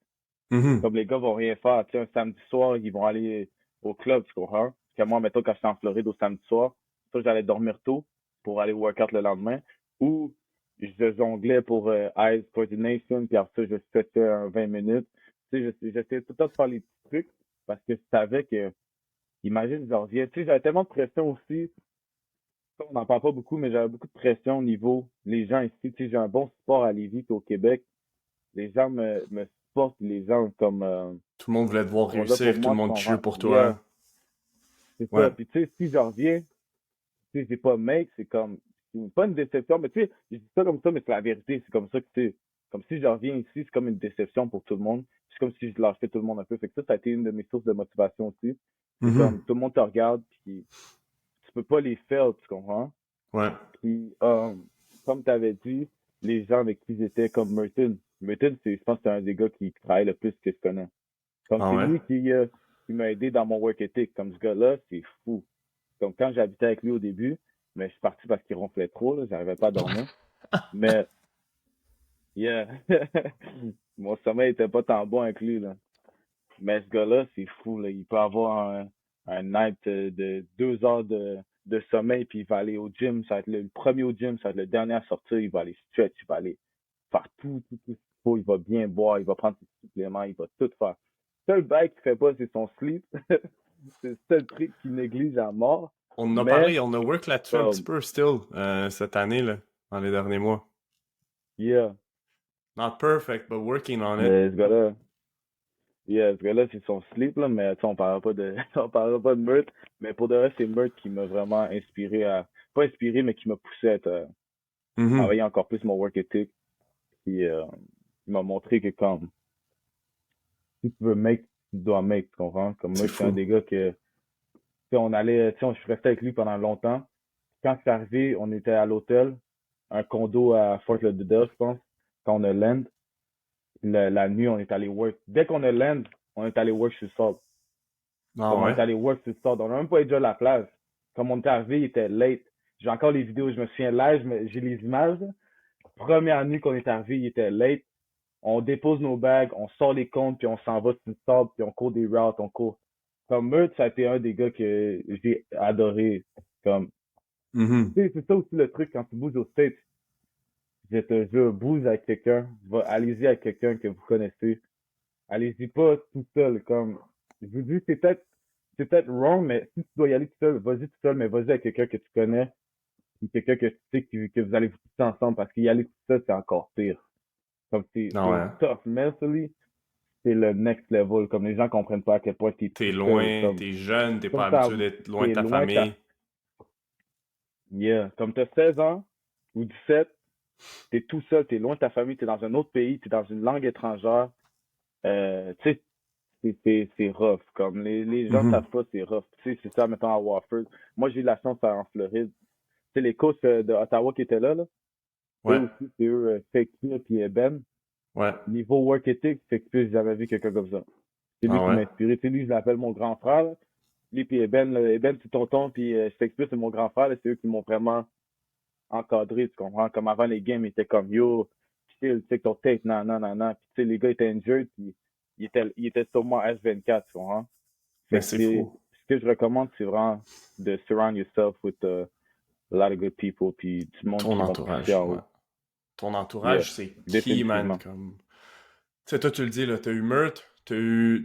Mhm. comme les gars vont rien faire, tu sais, un samedi soir, ils vont aller au club, tu comprends? Parce que moi, mettons, quand j'étais en Floride au samedi soir, ça, j'allais dormir tôt pour aller workout le lendemain, ou je jonglais pour Eyes Coordination, puis après ça, je faisais un 20 minutes. Tu sais, j'essayais tout le temps de faire les petits trucs, parce que je savais que, imagine, je reviens, tu sais, j'avais tellement de pression aussi, ça, on n'en parle pas beaucoup, mais j'avais beaucoup de pression au niveau, les gens ici, tu sais, j'ai un bon support à Lévis, puis au Québec, les gens me supportent, les gens comme, Tout le monde voulait te voir sont là pour réussir, tout le moi, tu monde cheer comprends? pour Yeah, toi. c'est Ouais. ça. Puis tu sais, si je reviens, tu sais, j'ai pas make, c'est comme, c'est pas une déception, mais tu sais, je dis ça comme ça, mais c'est la vérité. C'est comme ça que tu sais, comme si je reviens ici, c'est comme une déception pour tout le monde. C'est comme si je lâchais tout le monde un peu. Fait que ça a été une de mes sources de motivation aussi. C'est Mhm. comme, tout le monde te regarde, puis tu peux pas les faire, tu comprends? Ouais. Puis, comme tu avais dit, les gens avec qui j'étais, comme Merton. Merton, je pense que c'est un des gars qui travaille le plus que je connais. Comme Ah c'est ouais? lui qui m'a aidé dans mon work ethic. Comme ce gars-là, c'est fou. Comme quand j'habitais avec lui au début, mais je suis parti parce qu'il ronflait trop, là, j'arrivais pas à dormir. Mais, yeah, mon sommeil était pas tant bon avec lui, là. Mais ce gars-là, c'est fou, là. Il peut avoir un night de 2 heures de sommeil, puis il va aller au gym. Ça va être le premier au gym, ça va être le dernier à sortir. Il va aller stretch, il va aller faire tout ce qu'il faut. Il va bien boire, il va prendre ses suppléments, il va tout faire. Le seul bail qu'il fait pas, c'est son sleep. C'est le seul truc qu'il néglige à mort. On en a Mais, parlé, on a work là-dessus un petit comme, peu, still, cette année, là, dans les derniers mois. yeah, Not perfect, but working on it. mais ce gars-là, yeah, ce gars-là, c'est son sleep, là, mais tu sais, on parlera pas de, on parlera pas de Meurthe, mais pour de vrai, c'est Meurthe qui m'a vraiment inspiré pas inspiré, mais qui m'a poussé à Mhm. travailler encore plus mon work ethic, puis il m'a montré que comme, si tu veux make, tu dois make, tu comprends? Comme C'est Meurthe, c'est un fou. des gars que, tu sais, on allait, tu sais, je suis resté avec lui pendant longtemps. Quand c'est arrivé, on était à l'hôtel, un condo à Fort Lauderdale, je pense, quand on a land. La nuit, on est allé work. Dès qu'on a land, on est allé work sur le sable. Ah Comme on ouais? est allé work sur le sable. On n'a même pas été déjà à la plage. Comme on est arrivé, il était late. J'ai encore les vidéos, je me souviens live, j'ai les images. Première nuit qu'on est arrivé, il était late. On dépose nos bags, on sort les comptes, puis on s'en va sur le sable, puis on court des routes, on court. Comme Meurthe, ça a été un des gars que j'ai adoré. Comme, Mhm. tu sais, c'est ça aussi le truc quand tu bouges au States. Je te jure, bouge avec quelqu'un, allez-y avec quelqu'un que vous connaissez. Allez-y pas tout seul, comme, je vous dis, c'est peut-être wrong, mais si tu dois y aller tout seul, vas-y tout seul, mais vas-y avec quelqu'un que tu connais, puis quelqu'un que tu sais que vous allez vous pousser ensemble, parce qu'y aller tout seul, c'est encore pire. Comme Ah c'est ouais. tough mentally, c'est le next level, comme les gens comprennent pas à quel point t'es T'es tout seul, loin, t'es jeune, t'es pas comme ça, habitué d'être loin de t'es ta loin, famille. yeah, comme t'as 16 ans, ou 17, t'es tout seul, t'es loin de ta famille, t'es dans un autre pays, t'es dans une langue étrangère, tu sais, c'est rough. Comme les gens savent Mhm. pas, c'est rough. Tu sais, c'est ça, mettons, à Wofford. Moi, j'ai eu la chance en Floride. Tu sais, les coachs de Ottawa qui étaient là, eux Ouais, aussi, c'est eux, Shakespeare puis Ben. ouais. Niveau work ethic, Shakespeare, j'ai jamais vu quelqu'un comme ça. C'est lui Ah qui ouais. m'a inspiré. Tu sais, lui, je l'appelle mon grand frère, là. Lui puis Eben, là, Eben, c'est tonton, puis Shakespeare, c'est mon grand frère, là. C'est eux qui m'ont vraiment encadré, tu comprends? Comme avant les games, ils étaient comme, yo, chill, check ton tape, non, non, non, non. Puis, tu sais, les gars étaient injured, puis ils étaient sur moi H24, tu comprends? Mais Fait que c'est c'est fou. ce que je recommande, c'est vraiment de surround yourself with a lot of good people puis du monde Ton qui vont te pousser entourage, en ouais. haut. ton Yeah, entourage, c'est key, man. définitivement. Comme... Tu sais, toi, tu le dis, là, t'as eu Meurthe, t'as eu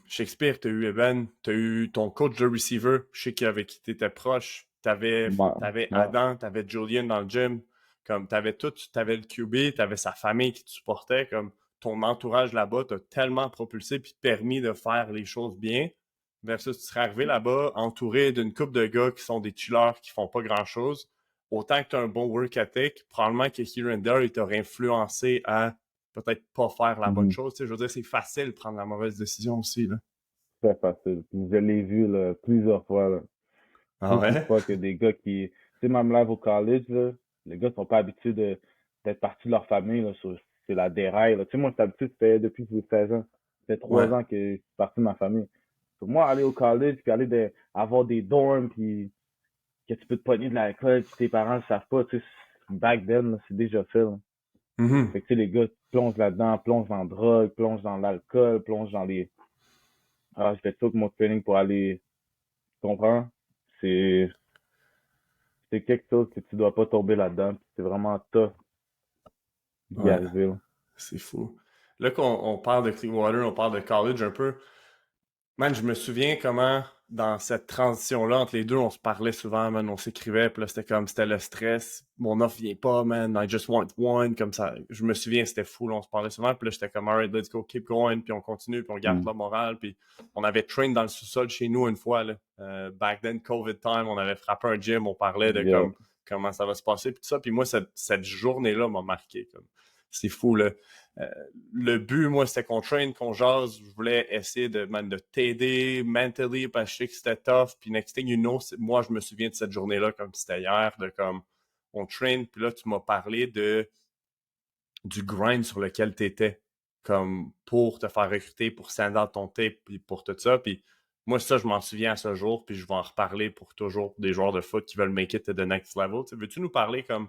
Shakespeare, t'as eu Evan, t'as eu ton coach de receiver, je sais qu'avec qui t'étais proche, Ouais, t'avais ouais. Adam, t'avais Julian dans le gym, comme t'avais tout, t'avais le QB, t'avais sa famille qui te supportait, comme ton entourage là-bas t'a tellement propulsé puis permis de faire les choses bien, versus tu serais arrivé là-bas entouré d'une couple de gars qui sont des chillers qui font pas grand-chose, autant que t'as un bon work ethic, probablement que here and there, il t'aurait influencé à peut-être pas faire la bonne Mhm. chose. Tu sais, je veux dire, c'est facile de prendre la mauvaise décision aussi. Là. Très facile. Puis je l'ai vu là, plusieurs fois. Là. Ah Beaucoup de ouais? fois que des gars qui. Tu sais, même là au college, là, les gars sont pas habitués d'être partis de leur famille. Là, c'est la déraille. Là. Tu sais, moi, cette habitude, c'était depuis que j'ai 16 ans. Ça fait 3 Ouais. ans que je suis parti de ma famille. Pour moi, aller au college, puis avoir des dorms, puis que tu peux te pogner de l'alcool, puis tes parents ne savent pas, tu sais, back then, là, c'est déjà fait. Là. Mhm. Fait que, tu sais, les gars plongent là-dedans, plongent dans la drogue, plongent dans l'alcool, plongent dans les. Ah, je fais tout mon training pour aller. Tu comprends? C'est, c'est quelque chose que tu dois pas tomber là-dedans. Puis c'est vraiment tough d'y Ouais, arriver, là. c'est fou. Là qu'on parle de Clearwater, on parle de college un peu. Man, je me souviens comment, dans cette transition-là, entre les deux, on se parlait souvent, man, on s'écrivait, puis là, c'était le stress. Mon offre vient pas, man, I just want one, comme ça. Je me souviens, c'était fou, là, on se parlait souvent, puis là, j'étais comme, alright, let's go, keep going, puis on continue, puis on garde Mm. la morale, puis on avait train dans le sous-sol chez nous une fois, là. Back then, COVID time, on avait frappé un gym, on parlait de Yeah. comme, comment ça va se passer, puis tout ça, puis moi, cette journée-là m'a marqué, comme. C'est fou, là. Euh, le but, moi, c'était qu'on train, qu'on jase. Je voulais essayer de t'aider mentally parce que je sais que c'était tough. Puis next thing you know, moi, je me souviens de cette journée-là comme c'était hier, de comme on train. Puis là, tu m'as parlé du grind sur lequel tu étais, comme pour te faire recruter, pour stand out ton tape, puis pour tout ça. Puis moi, ça, je m'en souviens à ce jour, puis je vais en reparler pour toujours des joueurs de foot qui veulent make it to the next level. Tu sais, veux-tu nous parler comme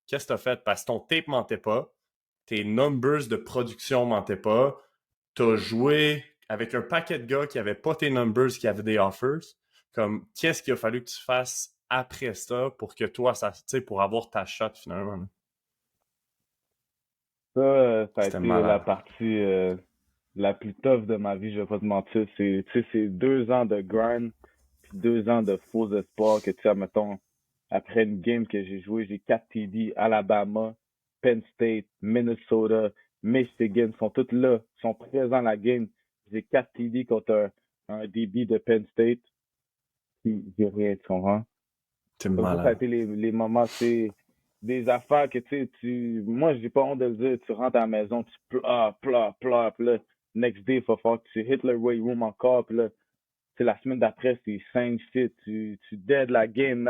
qu'est-ce que tu as fait? Parce que ton tape mentait pas, tes numbers de production mentaient pas, tu as joué avec un paquet de gars qui n'avaient pas tes numbers, qui avaient des offers. Comme, qu'est-ce qu'il a fallu que tu fasses après ça pour que toi, ça, tu sais, pour avoir ta shot finalement? Là? Ça, ça a C'était été la malade. partie la plus tough de ma vie, je vais pas te mentir. C'est, tu sais, c'est 2 ans de grind, puis 2 ans de faux espoir que, tu sais, mettons, après une game que j'ai joué, j'ai 4 TD, Alabama, Penn State, Minnesota, Michigan, sont tous là, sont présents à la game. J'ai 4 TD contre un DB de Penn State, puis j'ai rien, tu comprends? C'était Donc ça a malade. été les moments, c'est des affaires que, tu sais, moi, j'ai pas honte de le dire, tu rentres à la maison, tu pleures, pleures, pleures, puis là, next day, il faut falloir que tu hit le weight room encore, puis là, c'est la semaine d'après, c'est 5 shit, tu dead la game,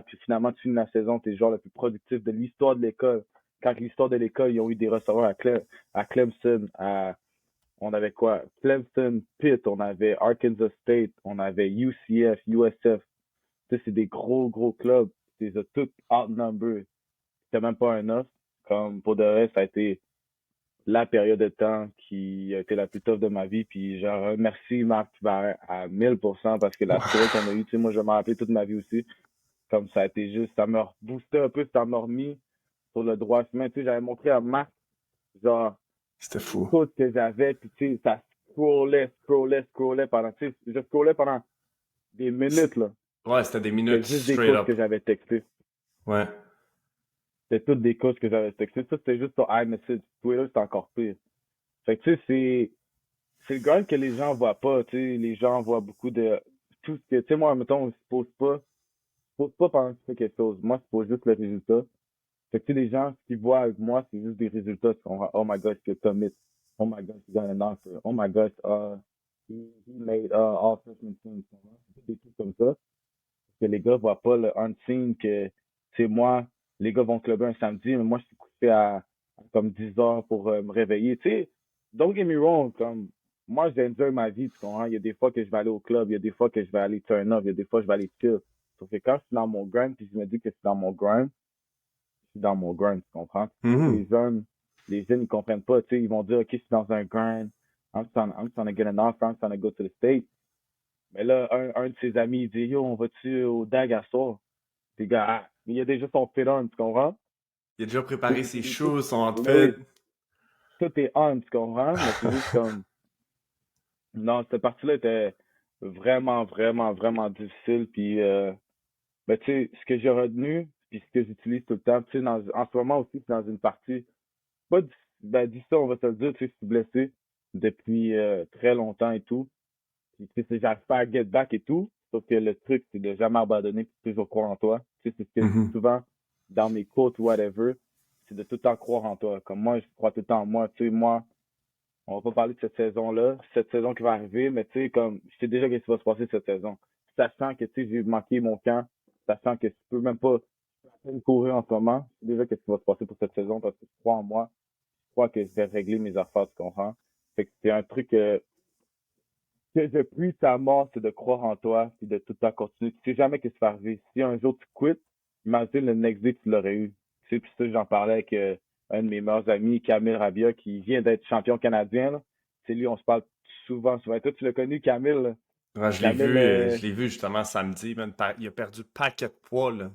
puis finalement, tu finis la saison, t'es le joueur le plus productif de l'histoire de l'école. Quand l'histoire de l'école, ils ont eu des receveurs à Clemson, on avait quoi? Clemson, Pitt, on avait Arkansas State, on avait UCF, USF. Tu sais, c'est des gros, gros clubs. Tu les as tous outnumbered. C'était même pas un offre. Comme pour de vrai, ça a été la période de temps qui a été la plus tough de ma vie. Puis je remercie Marc Barrett à 1000% parce que la série qu'on a eue, tu sais, moi je m'en rappelé toute ma vie aussi. Comme ça a été juste, ça m'a boosté un peu, ça m'a remis sur le droit chemin. Tu sais, j'avais montré à Marc, genre, C'était les fou. codes que j'avais, puis tu sais, ça scrollait pendant, tu sais, je scrollais pendant des minutes, là. Ouais, c'était des minutes C'était juste des straight codes up. que j'avais textés. Ouais. C'était toutes des codes que j'avais textées. Ça, c'était juste sur iMessage. Twitter, c'était encore pire. Fait que, tu sais, c'est le grind que les gens voient pas, tu sais. Les gens voient beaucoup de, tout ce que, tu sais, moi, mettons, je pose pas pendant que tu fais quelque chose. Moi, je pose juste le résultat. Fait que, tu sais, les gens, ce qu'ils voient avec moi, c'est juste des résultats. Oh my gosh, que commit. Oh my gosh, he got an offer. Oh my gosh, he made, all freshman team. C'est des trucs comme ça. Que les gars voient pas le unseen que, c'est moi, les gars vont clubber un samedi, mais moi, je suis couché à comme 10 heures pour me réveiller. Tu sais, don't get me wrong, comme, moi, j'enjoy ma vie, tu comprends? Il y a des fois que je vais aller au club, il y a des fois que je vais aller turn up, il y a des fois que je vais aller chill. Sauf que quand je suis dans mon grind, puis je me dis que je suis dans mon grind, je suis dans mon grind, tu comprends? Mhm. Les jeunes, ils comprennent pas, tu sais, ils vont dire, OK, je suis dans un grind, I'm trying to get an offer, I'm trying to go to the States. Mais là, un de ses amis, il dit, yo, on va-tu au DAG à soir? Les gars, il y a déjà son fit on, tu comprends? Il a déjà préparé ses choses, son Mais oui, outfit. tout est on, tu comprends? Mais c'est juste comme, non, cette partie-là était vraiment, vraiment, vraiment difficile. Puis, ben, tu sais, ce que j'ai retenu, puis ce que j'utilise tout le temps, tu sais, en ce moment aussi, c'est dans une partie, pas, ben, dis ça, on va te le dire, tu sais, je suis blessé depuis très longtemps et tout. Puis, tu sais, j'arrive pas à get back et tout. Sauf que le truc, c'est de jamais abandonner puis toujours croire en toi. Tu sais, c'est ce que je dis Mhm. souvent dans mes quotes, whatever. C'est de tout le temps croire en toi. Comme moi, je crois tout le temps en moi. Tu sais, moi, on va pas parler de cette saison-là, cette saison qui va arriver, mais tu sais, comme, je sais déjà qu'est-ce qui va se passer cette saison. Sachant que, tu sais, j'ai manqué mon camp, sachant que je peux même pas à peine courir en ce moment, je sais déjà qu'est-ce qui va se passer pour cette saison parce que je crois en moi. Je crois que je vais régler mes affaires, tu comprends? Fait que c'est un truc que je prie ta mort, c'est de croire en toi, puis de tout le temps continuer. Tu sais jamais qu'est-ce qui va arriver. Si un jour tu quittes, imagine le next day tu l'aurais eu. Tu sais, puis ça, j'en parlais avec un de mes meilleurs amis, Camille Rabia, qui vient d'être champion canadien, là. C'est lui, on se parle souvent, souvent. Et toi, tu l'as connu, Camille, là. Ouais, Camille, je l'ai vu justement samedi, man. Il a perdu paquet de poids, là.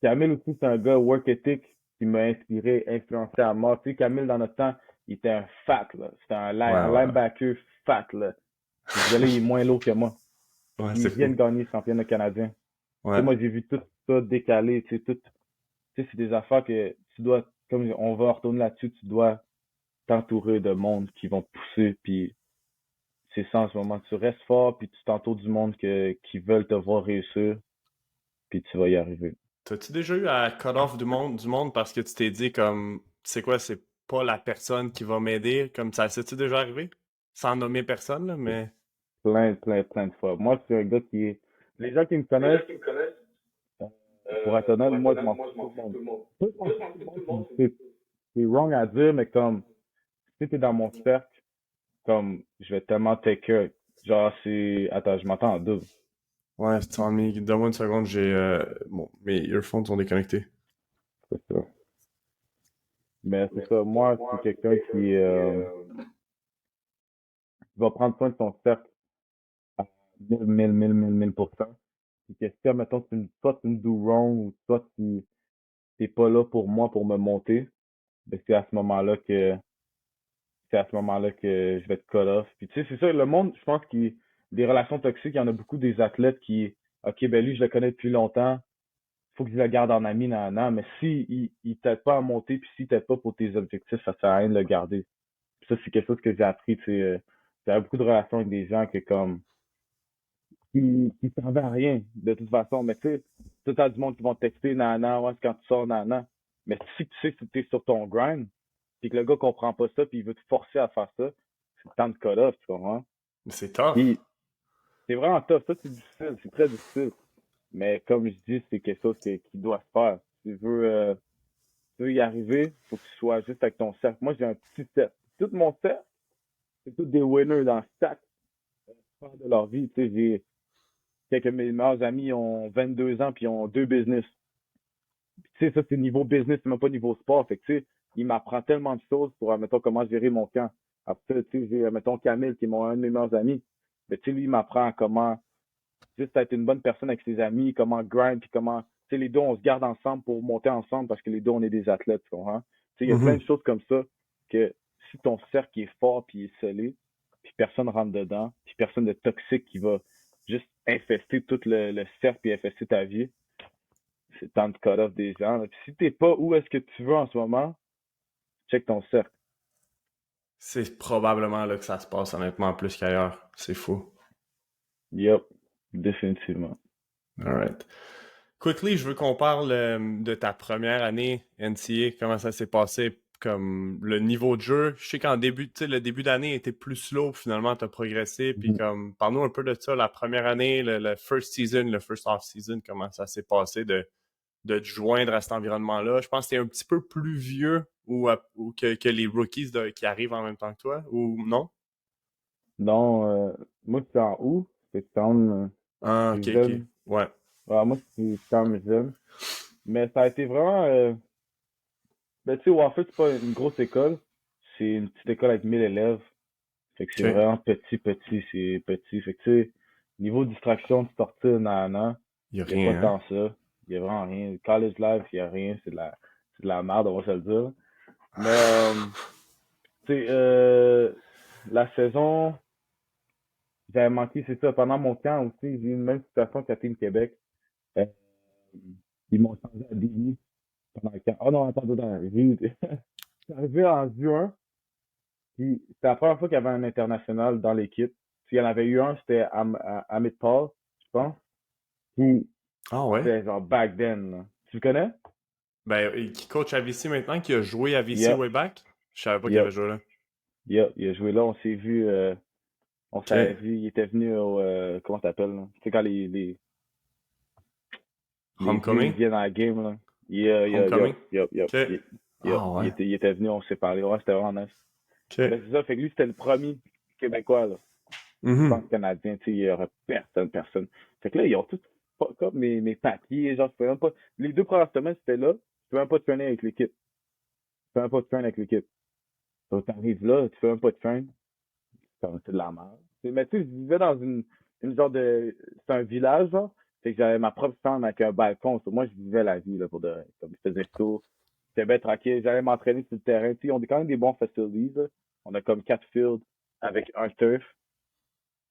Camille aussi, c'est un gars work ethic qui m'a inspiré, influencé à mort. Tu sais, Camille, dans notre temps, il était un fat, là. C'était un Ouais, ouais. linebacker fat, là. Puis ce gars-là, il est moins lourd que moi. Ouais, Il c'est vient de fou. gagner championnat canadien. Tu sais, Ouais. moi, j'ai vu tout ça décalé, tu sais, tout, tu sais, c'est des affaires que tu dois, comme on va retourner là-dessus, tu dois t'entourer de monde qui vont te pousser, puis c'est ça en ce moment. Tu restes fort, puis tu t'entoures du monde qui veulent te voir réussir, puis tu vas y arriver. T'as-tu déjà eu à cut off du monde parce que tu t'es dit comme, tu sais quoi, c'est pas la personne qui va m'aider, comme ça s'est-tu déjà arrivé? Sans nommer personne, là, mais. Plein, plein, plein de fois. Moi, c'est un gars qui est, les gens qui me connaissent, euh, pour être honnête, moi, je m'en fous de tout le monde. Pas je m'en fous de tout le monde, c'est wrong à dire, mais comme, si t'es dans mon cercle, comme, je vais tellement take care. Genre, c'est, attends, je m'entends en double. Ouais, donne-moi une seconde, bon, mes earphones sont déconnectés. C'est ça. Mais c'est ça, moi, c'est quelqu'un qui va prendre soin de son cercle à 1000%. Puis que si, mettons, toi, tu me do wrong ou toi, tu t'es pas là pour moi pour me monter, ben c'est à ce moment-là que je vais te cut off. Puis tu sais, c'est ça, le monde, je pense qu'il des relations toxiques, il y en a beaucoup des athlètes qui, OK, ben lui, je le connais depuis longtemps, faut que je le garde en ami, nan, nan. Mais si il t'aide pas à monter, puis s'il t'aide pas pour tes objectifs, ça sert à rien de le garder. Puis ça, c'est quelque chose que j'ai appris, tu sais. J'avais beaucoup de relations avec des gens qui servaient à rien, de toute façon. Mais tu sais, tout à du monde qui vont te texter, nan, nan, ouais, c'est quand tu sors, nan, nan. Mais si tu sais que t'es sur ton grind, puis que le gars comprend pas ça, puis il veut te forcer à faire ça, c'est le temps de cut off, tu comprends? Mais c'est tough. Puis c'est vraiment tough. Ça, c'est difficile, c'est très difficile. Mais comme je dis, c'est quelque chose qui doit se faire. Tu veux y arriver, faut que tu sois juste avec ton cercle. Moi, j'ai un petit cercle. Tout mon cercle, c'est tous des winners dans chaque sphère de leur vie. Tu sais, j'ai quelques de mes meilleurs amis ont 22 ans puis ils ont deux business. Puis, tu sais, ça, c'est niveau business, c'est même pas niveau sport. Fait que, tu sais, il m'apprend tellement de choses pour, mettons, comment gérer mon camp. Après, tu sais, j'ai, mettons, Camille, qui est un de mes meilleurs amis. Mais, tu sais, lui, il m'apprend comment juste être une bonne personne avec ses amis, comment grind, puis comment, tu sais, les deux, on se garde ensemble pour monter ensemble parce que les deux, on est des athlètes, tu comprends? Tu sais, il y a plein Mhm. de choses comme ça que si ton cercle est fort puis est scellé, puis personne rentre dedans, puis personne de toxique qui va juste infester tout le cercle puis infester ta vie, c'est temps de cut off des gens, là. Puis si t'es pas où est-ce que tu veux en ce moment, check ton cercle. C'est probablement là que ça se passe, honnêtement, plus qu'ailleurs. C'est fou. Yup, définitivement. Alright. Quickly, je veux qu'on parle de ta première année NCA, comment ça s'est passé, comme le niveau de jeu. Je sais qu'en début, tu sais, le début d'année était plus slow, puis finalement, tu as progressé. Puis Mhm. comme, parle-nous un peu de ça, la première année, le first season, le first off-season, comment ça s'est passé de te joindre à cet environnement-là. Je pense que tu es un petit peu plus vieux ou que les rookies qui arrivent en même temps que toi, ou non? Non, moi, c'était en août, c'était quand même Ah, ok, plus ok. jeune. Ouais. Ouais, moi, c'était quand même jeune. Mais ça a été vraiment, ben, tu sais, Wofford, c'est pas une grosse école. C'est une petite école avec 1000 élèves. Fait que c'est Ok. vraiment petit, c'est petit. Fait que, tu sais, niveau distraction de sortir, nan, nan, Il n'y a y a pas rien, hein? tant ça. Il y a vraiment rien. College life, il y a rien. C'est de la merde, on va se le dire. Mais, tu sais, la saison, j'avais manqué, c'est ça. Pendant mon camp aussi, j'ai eu une même situation que Team Québec. Euh, ils m'ont changé à DB pendant le camp. Oh non, attends, attends. C'est arrivé en juin. Puis c'était la première fois qu'il y avait un international dans l'équipe. Puis il y en avait eu un, c'était Amit Paul, je pense. Puis Ah ouais? c'était genre back then, là. Tu le connais? Ben, qui coach à VC maintenant, qui a joué à VC Yep, way back? Je savais pas qu'il avait yep, joué là. yep. Il a joué là, on s'est vu, on s'avait OK. vu, il était venu au, comment t'appelles, là? Tu sais, quand les vieux, ils Homecoming? viennent à la game, là. Homecoming? OK. Ah Il ouais. il était venu, on s'est parlé. Ouais, c'était vraiment nice. OK. Mais c'est ça, fait que lui, c'était le premier Québécois, là. Je Mhm. pense canadien, tu sais, il y aurait personne. Fait que là, ils ont tous fuck up mes papiers, genre, je pouvais même pas. Les 2 premières semaines, c'était là, je pouvais même pas traîner avec l'équipe. Je pouvais même pas traîner avec l'équipe. Donc, t'arrives là, tu fais même pas de train, c'est de la merde. Mais tu sais, je vivais dans une genre de. C'est un village, genre. Fait que j'avais ma propre chambre avec un balcon. Moi, je vivais la vie, là, pour de vrai. Comme je faisais tout. J'étais bien tranquille. J'allais m'entraîner sur le terrain. Tu sais, on a quand même des bons facilities, là. On a comme 4 fields avec un turf.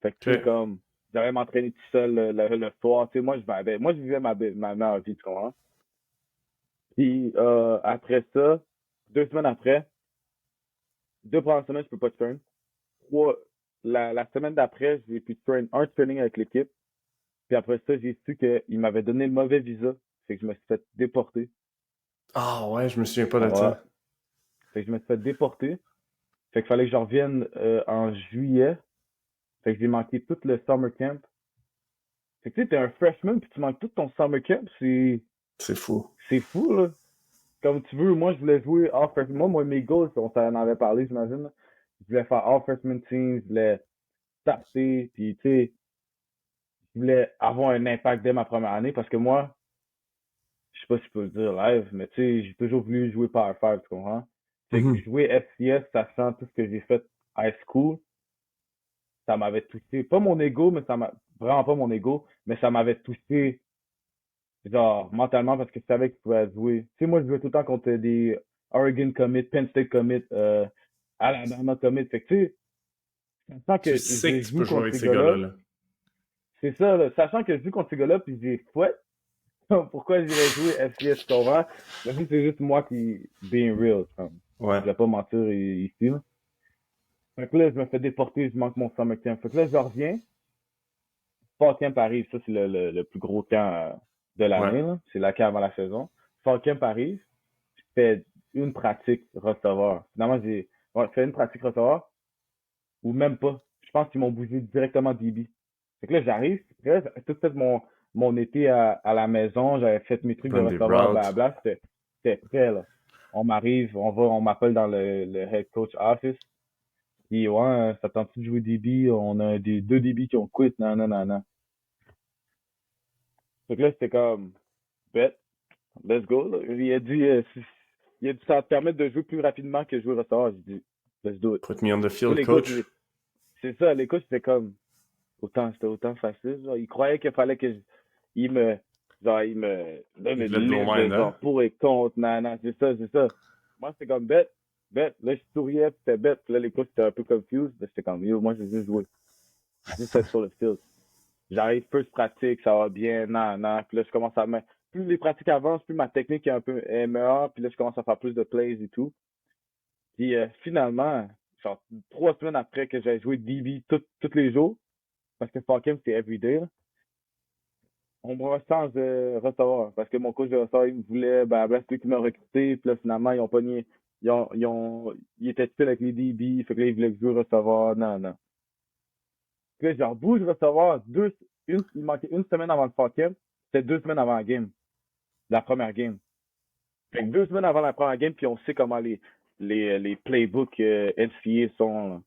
Fait que, tu sais, OK. comme, j'allais m'entraîner tout seul le soir. Tu sais, moi, je vivais ma meilleure vie, tu comprends? Puis, après ça, 2 semaines après, 2 premières semaines, je peux pas te train. Trois, la semaine d'après, j'ai pu train un training avec l'équipe. Puis après ça, j'ai su qu'il m'avait donné le mauvais visa. Fait que je me suis fait déporter. Ah ouais, je me souviens pas Ah de ouais. ça. Fait que je me suis fait déporter. Fait qu'il fallait que je revienne en juillet. Fait que j'ai manqué tout le summer camp. Fait que tu sais, t'es un freshman puis tu manques tout ton summer camp, C'est fou. c'est fou, là. Comme tu veux, moi, je voulais jouer all freshman. Mes goals, on s'en avait parlé, j'imagine, là. Je voulais faire all freshman team, je voulais starter, puis tu sais, je voulais avoir un impact dès ma première année parce que moi, je sais pas si je peux le dire live, mais tu sais, j'ai toujours voulu jouer Power 5, tu comprends? Fait que Mhm. jouer FCS, sachant tout ce que j'ai fait high school, ça m'avait touché. Pas mon ego, mais ça m'a, vraiment pas mon ego, mais ça m'avait touché, genre, mentalement parce que je savais que je pouvais jouer. Tu sais, moi, je jouais tout le temps contre des Oregon commit, Penn State commit, Alabama commit. Fait que tu sais, sachant Tu que sais je que tu peux joue jouer contre avec ces ces gars-là, gars-là, là. c'est ça, là, sachant que je joue contre ces gars-là, puis j'ai fouette, pourquoi j'irais jouer FCS, tu comprends? Mais ça, c'est juste moi qui, being real, comme. Ouais. Je vais pas mentir ici, là. Fait que là, je me fais déporter, je manque mon summer camp. Fait que là, je reviens, Fall Camp arrive, ça, c'est le plus gros camp de Ouais. l'année, là. C'est la camp avant la saison. Fall Camp arrive, je fais une pratique receveur. Finalement, j'ai ouais, fait une pratique receveur, ou même pas. Je pense qu'ils m'ont bougé directement DB. Fait que là, j'arrive, j'avais tout fait mon été à la maison, j'avais fait mes trucs de Run des receveur, routes. blabla, c'était prêt, là. On m'arrive, on m'appelle dans le head coach office. Puis ouais, ça tente de jouer DB, on a des 2 DB qui ont quitté, non, non, non, non. Fait que là, c'était comme, bet, let's go, là. Il a dit, ça va te permettre de jouer plus rapidement que jouer receveur. J'ai dit, let's do it. Put me on the Là, field, les coachs, coach. c'est ça, les coachs, c'était comme, c'était autant facile, genre. Ils croyaient qu'il fallait que il me, genre, il me donne Il une voulait te blow liste de mind, hein? genre pour et contre, non, non, c'est ça, c'est ça. Moi, c'était comme bet, bet. Là, je souriais, puis c'était bet. Puis là, les coachs étaient un peu confused. Là, j'étais comme, yo, moi, j'ai juste joué. J'ai juste être sur le field. J'arrive, first pratique, ça va bien, non, non. Puis là, je commence à mettre, plus les pratiques avancent, plus ma technique est meilleure. Puis là, je commence à faire plus de plays et tout. Puis finalement, genre 3 semaines après que j'ai joué DB tous les jours, parce que Falcon, c'est everyday, là, on me rechange de receveur. Parce que mon coach de receveur, il me voulait, ben, c'est lui qui m'a recruté. Puis là, finalement, ils ont pogné, ils étaient seuls avec les DB. Fait que là, ils voulaient que je joue receveur. Non, non. Puis là, genre, bouge receveur. Il manquait une semaine avant le Falcon. C'était 2 semaines avant la game. La première game. Fait que 2 semaines avant la première game, puis on sait comment les playbooks NCAA sont. Là.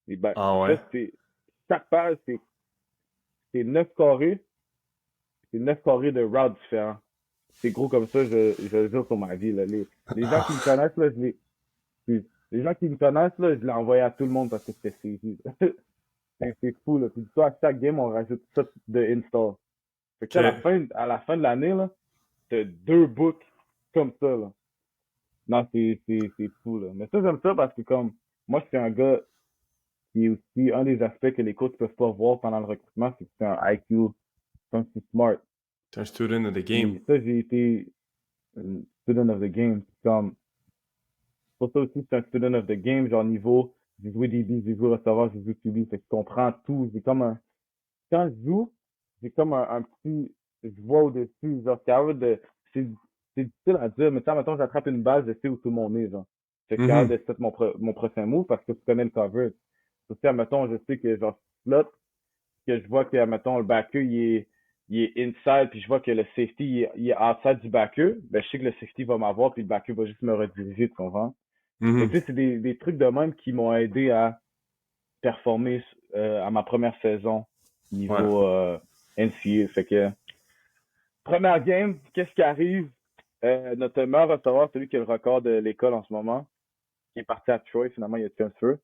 Et ben, Ah ouais. là, chaque page, c'est 9 carrés. C'est 9 carrés de routes différents. C'est gros comme ça, je le jure sur ma vie. Là. Les gens qui me Ah, connaissent, là, les gens qui me connaissent, là, je l'ai envoyé à tout le monde parce que c'était saisi. C'est fou, là. Puis toi, à chaque game, on rajoute ça de install. Fait que OK. à la fin de l'année, là, t'as 2 books comme ça, là. Non, c'est fou, là. Mais ça, j'aime ça parce que comme, moi, je suis un gars qui est aussi, un des aspects que les coachs peuvent pas voir pendant le recrutement, c'est que c'est un IQ, c'est un petit smart. T'es un student of the game. Puis ça, j'ai été un student of the game. Comme, pour ça aussi, c'est un student of the game, genre niveau, j'ai joué DB, j'ai joué receveur, j'ai joué QB, fait que je comprends tout. J'ai comme un, quand je joue, j'ai comme un petit, je vois au-dessus, genre, c'est capable de, c'est, c'est difficile à dire, mais quand, mettons, j'attrape une balle, je sais où tout le monde est, genre. Fait que je suis capable Mhm. de set mon prochain move parce que tu connais le coverage. Aussi, admettons, je sais que, genre, slot, que je vois que, admettons, le backer, il est inside, puis je vois que le safety, il est outside du backer, ben, je sais que le safety va m'avoir, puis le backer va juste me rediriger, tu comprends? Fait que, Mhm. tu sais, c'est des trucs de même qui m'ont aidé à performer, à ma première saison Ouais. niveau, NCA. Fait que, première game, qu'est-ce qui arrive? Notre meilleur receveur, celui qui a le record de l'école en ce moment, qui est parti à Troy, finalement, il a transfer.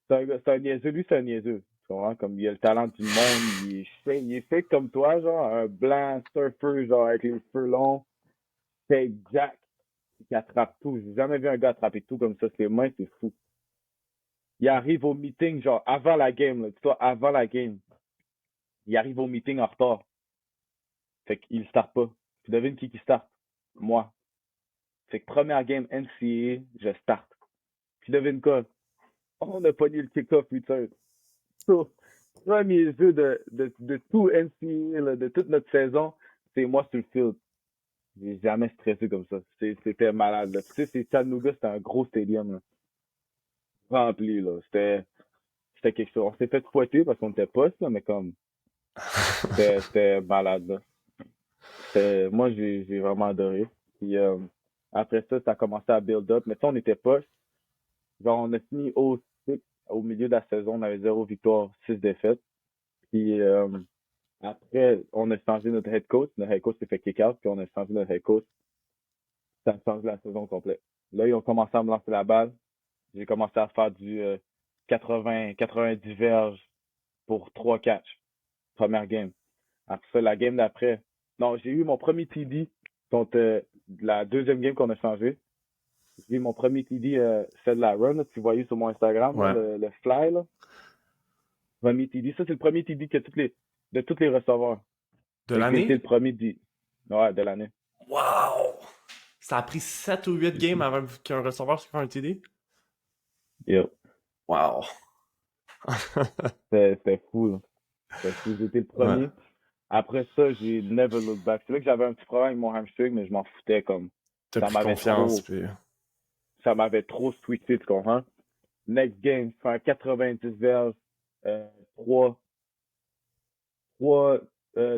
C'est un niaiseux, lui, c'est un niaiseux. Tu comprends? Comme il a le talent du monde, il est fake comme toi, genre, un blanc surfer, genre, avec les cheveux longs, fake Jack, qui attrape tout. J'ai jamais vu un gars attraper tout comme ça, ses mains, c'est fou. Il arrive au meeting, genre, avant la game, là, dis-toi, avant la game. Il arrive au meeting en retard. Fait qu'il start pas. Tu devines qui start? Moi. Fait que première game NCAA, je start. Puis devine quoi? On a pogné le kick-off return. So, premier jeu de tout NCAA, là, de toute notre saison, c'est moi sur le field. J'ai jamais stressé comme ça. C'était malade, là. Tu sais, c'est Chattanooga, c'était un gros stadium, là. Rempli, là. C'était quelque chose. On s'est fait fouetter parce qu'on était poste, là, mais comme, c'était malade, là. Moi, j'ai vraiment adoré. Puis, après ça, ça a commencé à build up. Mais ça, on était poste. Genre, on a fini au milieu de la saison, on avait 0 victoire, 6 défaites. Puis après, on a changé notre head coach. Notre head coach s'est fait kick out, puis on a changé notre head coach. Ça a changé la saison complète. Là, ils ont commencé à me lancer la balle. J'ai commencé à faire du 90 verges pour 3 catchs. Première game. Après ça, la game d'après. Non, j'ai eu mon premier TD contre la deuxième game qu'on a changé. J'ai eu mon premier TD, c'est de la run, là, tu voyais sur mon Instagram, là, Ouais. le fly, là. Premier TD. Ça, c'est le premier TD de tous les receveurs. De Fait que j'ai été l'année? le premier ouais, de l'année. Wow! Ça a pris 7 ou 8 games avant qu'un receveur se fasse un TD? Yeah. Wow! C'était fou, là. C'était fou. J'ai été le Ouais. premier. Après ça, j'ai never look back. C'est vrai que j'avais un petit problème avec mon hamstring, mais je m'en foutais comme. T'as Ça pris m'avait confiance, trop, puis... ça m'avait trop switché, tu comprends? Next game, je fais un 90 verges, euh, 3, 3,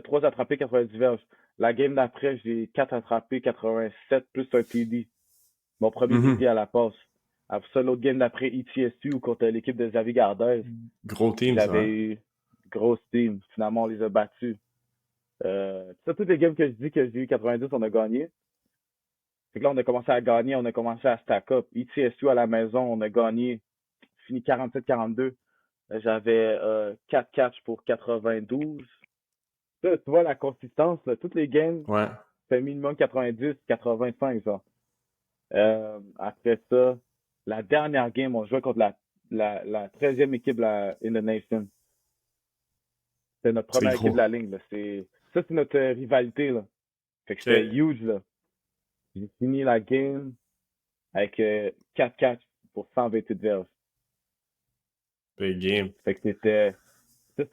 3 attrapés, 90 verges. La game d'après, j'ai 4 attrapés, 87 plus un TD. Mon premier TD Mhm. à la passe. Après ça, l'autre game d'après, ETSU contre l'équipe de Xavier Gardez. Gros team, ça, J'avais hein? eu grosse team. Finalement, on les a battus. Ça, toutes les games que je dis que j'ai eu 90, on a gagné. Fait que là, on a commencé à gagner, on a commencé à stack up. ETSU à la maison, on a gagné, fini 47-42. J'avais 4 catchs pour 92. Ça, tu vois la consistance, là, toutes les games, Ouais. c'est minimum 90, 85, genre. Après ça, la dernière game, on jouait contre la 13e équipe in the nation. C'était notre C'est première équipe de gros. la ligne, là. Ça, c'est notre rivalité, là. Fait que c'était OK. huge, là. J'ai fini la game avec 4 catchs pour 128 verges. Big game. Fait que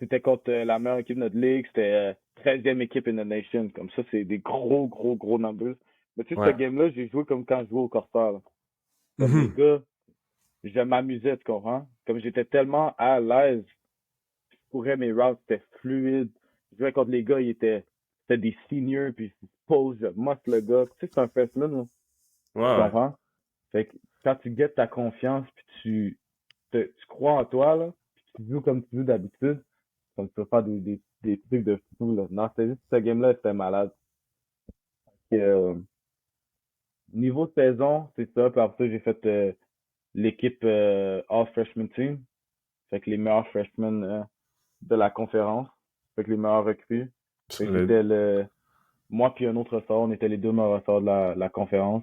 c'était contre la meilleure équipe de notre ligue. C'était 13e équipe in the nation. Comme ça, c'est des gros, gros, gros numbers. Mais tu sais, ce Ouais. game-là, j'ai joué comme quand je jouais au Corsair, là. Comme les Mhm. gars, je m'amusais, tu comprends? Comme j'étais tellement à l'aise, je courais mes routes, c'était fluide. Je jouais contre les gars, c'était des seniors, puis ils se posent, je muscle le gars. Tu sais, c'est un freshman, là. Ouais, Tu ouais. comprends? Fait que quand tu guettes ta confiance, puis tu crois en toi, là, puis tu joues comme tu joues d'habitude, comme tu vas faire des trucs de fou, là. Non, c'était juste, ce game-là, c'était malade. Et, niveau saison, c'est ça. Puis après ça, j'ai fait l'équipe All Freshman Team. Fait que les meilleurs freshmen de la conférence. Fait que les meilleurs recrues. Fait que j'étais moi puis un autre ressort, on était les deux meilleurs ressorts de la conférence.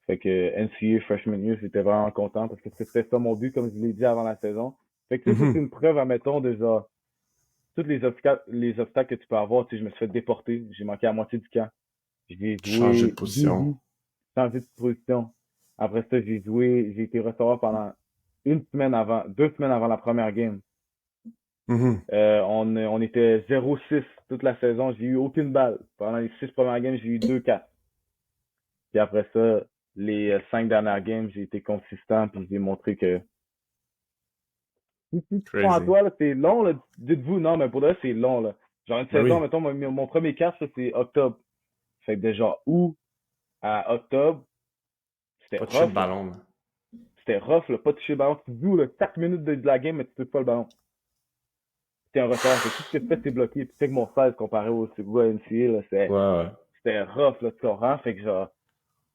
Fait que NCAA Freshman Year, j'étais vraiment content parce que c'était ça mon but, comme je l'ai dit avant la saison. Fait que tu sais, ça, c'est Mhm. une preuve, admettons, de genre, tous les obstacles que tu peux avoir, tu sais, je me suis fait déporter, j'ai manqué la moitié du camp. J'ai Changer de joué position. 12 changé de position. Après ça, j'ai été recevoir pendant une semaine avant, 2 semaines avant la première game. Mhm. On était 0-6 toute la saison. J'ai eu aucune balle. Pendant les 6 premières games, j'ai eu 2-4. Puis après ça, les 5 dernières games, j'ai été consistant puis j'ai montré que si tu prends à Crazy. toi, là, c'est long, là. Dites-vous, non, mais pour de vrai, c'est long, là. Genre une Ben saison, oui. mettons, mon premier catch, ça, c'est octobre. Fait que de genre août à octobre, c'était Pas toucher le rough, là. ballon. Là. C'était rough, là, pas toucher le ballon. Tu joues, là, 4 minutes de la game, mais tu touches pas le ballon. C'était un retard. Fait que tout ce que tu fais, c'est bloqué. Puis tu sais que mon 16 comparé au NCA, là, Ouais, ouais. c'était rough, là, tu comprends? Fait que genre,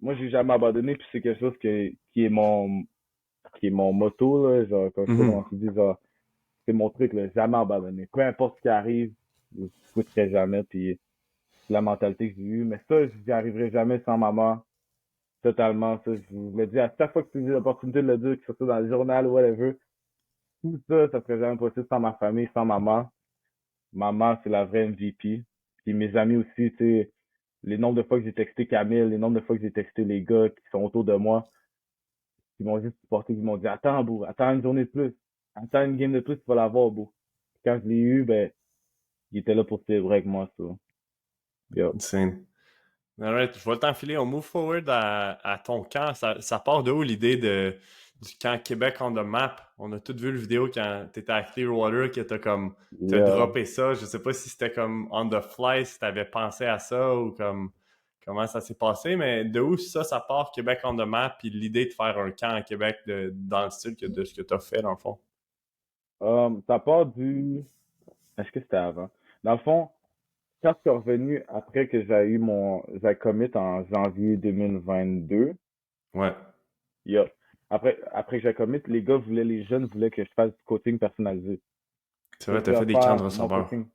moi, j'ai jamais abandonné, puis c'est quelque chose qui est mon motto, là, genre, comme je sais pas Mhm. comment tu dis, genre, c'est mon truc, là, jamais abandonner. Peu importe ce qui arrive, je ne quitterai jamais, puis c'est la mentalité que j'ai eue. Mais ça, j'y arriverai jamais sans maman, totalement. Ça, je vous le dis à chaque fois que tu as l'opportunité de le dire, que ce soit dans le journal ou whatever, tout ça, ça serait jamais possible sans ma famille, sans maman. Maman, c'est la vraie MVP. Puis mes amis aussi, tu sais, les nombres de fois que j'ai texté Camille, les nombres de fois que j'ai texté les gars qui sont autour de moi, qui m'ont juste supporté, qui m'ont dit, attends, beau, attends une journée de plus. Attends une game de plus, tu vas l'avoir, beau. Quand je l'ai eu, ben, il était là pour célébrer avec moi, ça. Yo. Insane. Alright, je vais t'enfiler. On move forward à ton camp. Ça part de où l'idée du camp Québec on the map? On a tous vu le vidéo quand t'étais à Clearwater, que t'as Yeah. droppé ça. Je sais pas si c'était comme on the fly, si t'avais pensé à ça ou comme comment ça s'est passé, mais de où ça part Québec on the map, puis l'idée de faire un camp à Québec dans le style de ce que t'as fait dans le fond. Ça part du... Est-ce que c'était avant? Dans le fond, quand je suis revenu après que j'ai commit en janvier 2022, Ouais. yeah. Après que j'ai commit, les jeunes voulaient que je fasse du coaching personnalisé. C'est So, vrai, t'as j'ai fait des camps de offert mon receveurs. coaching.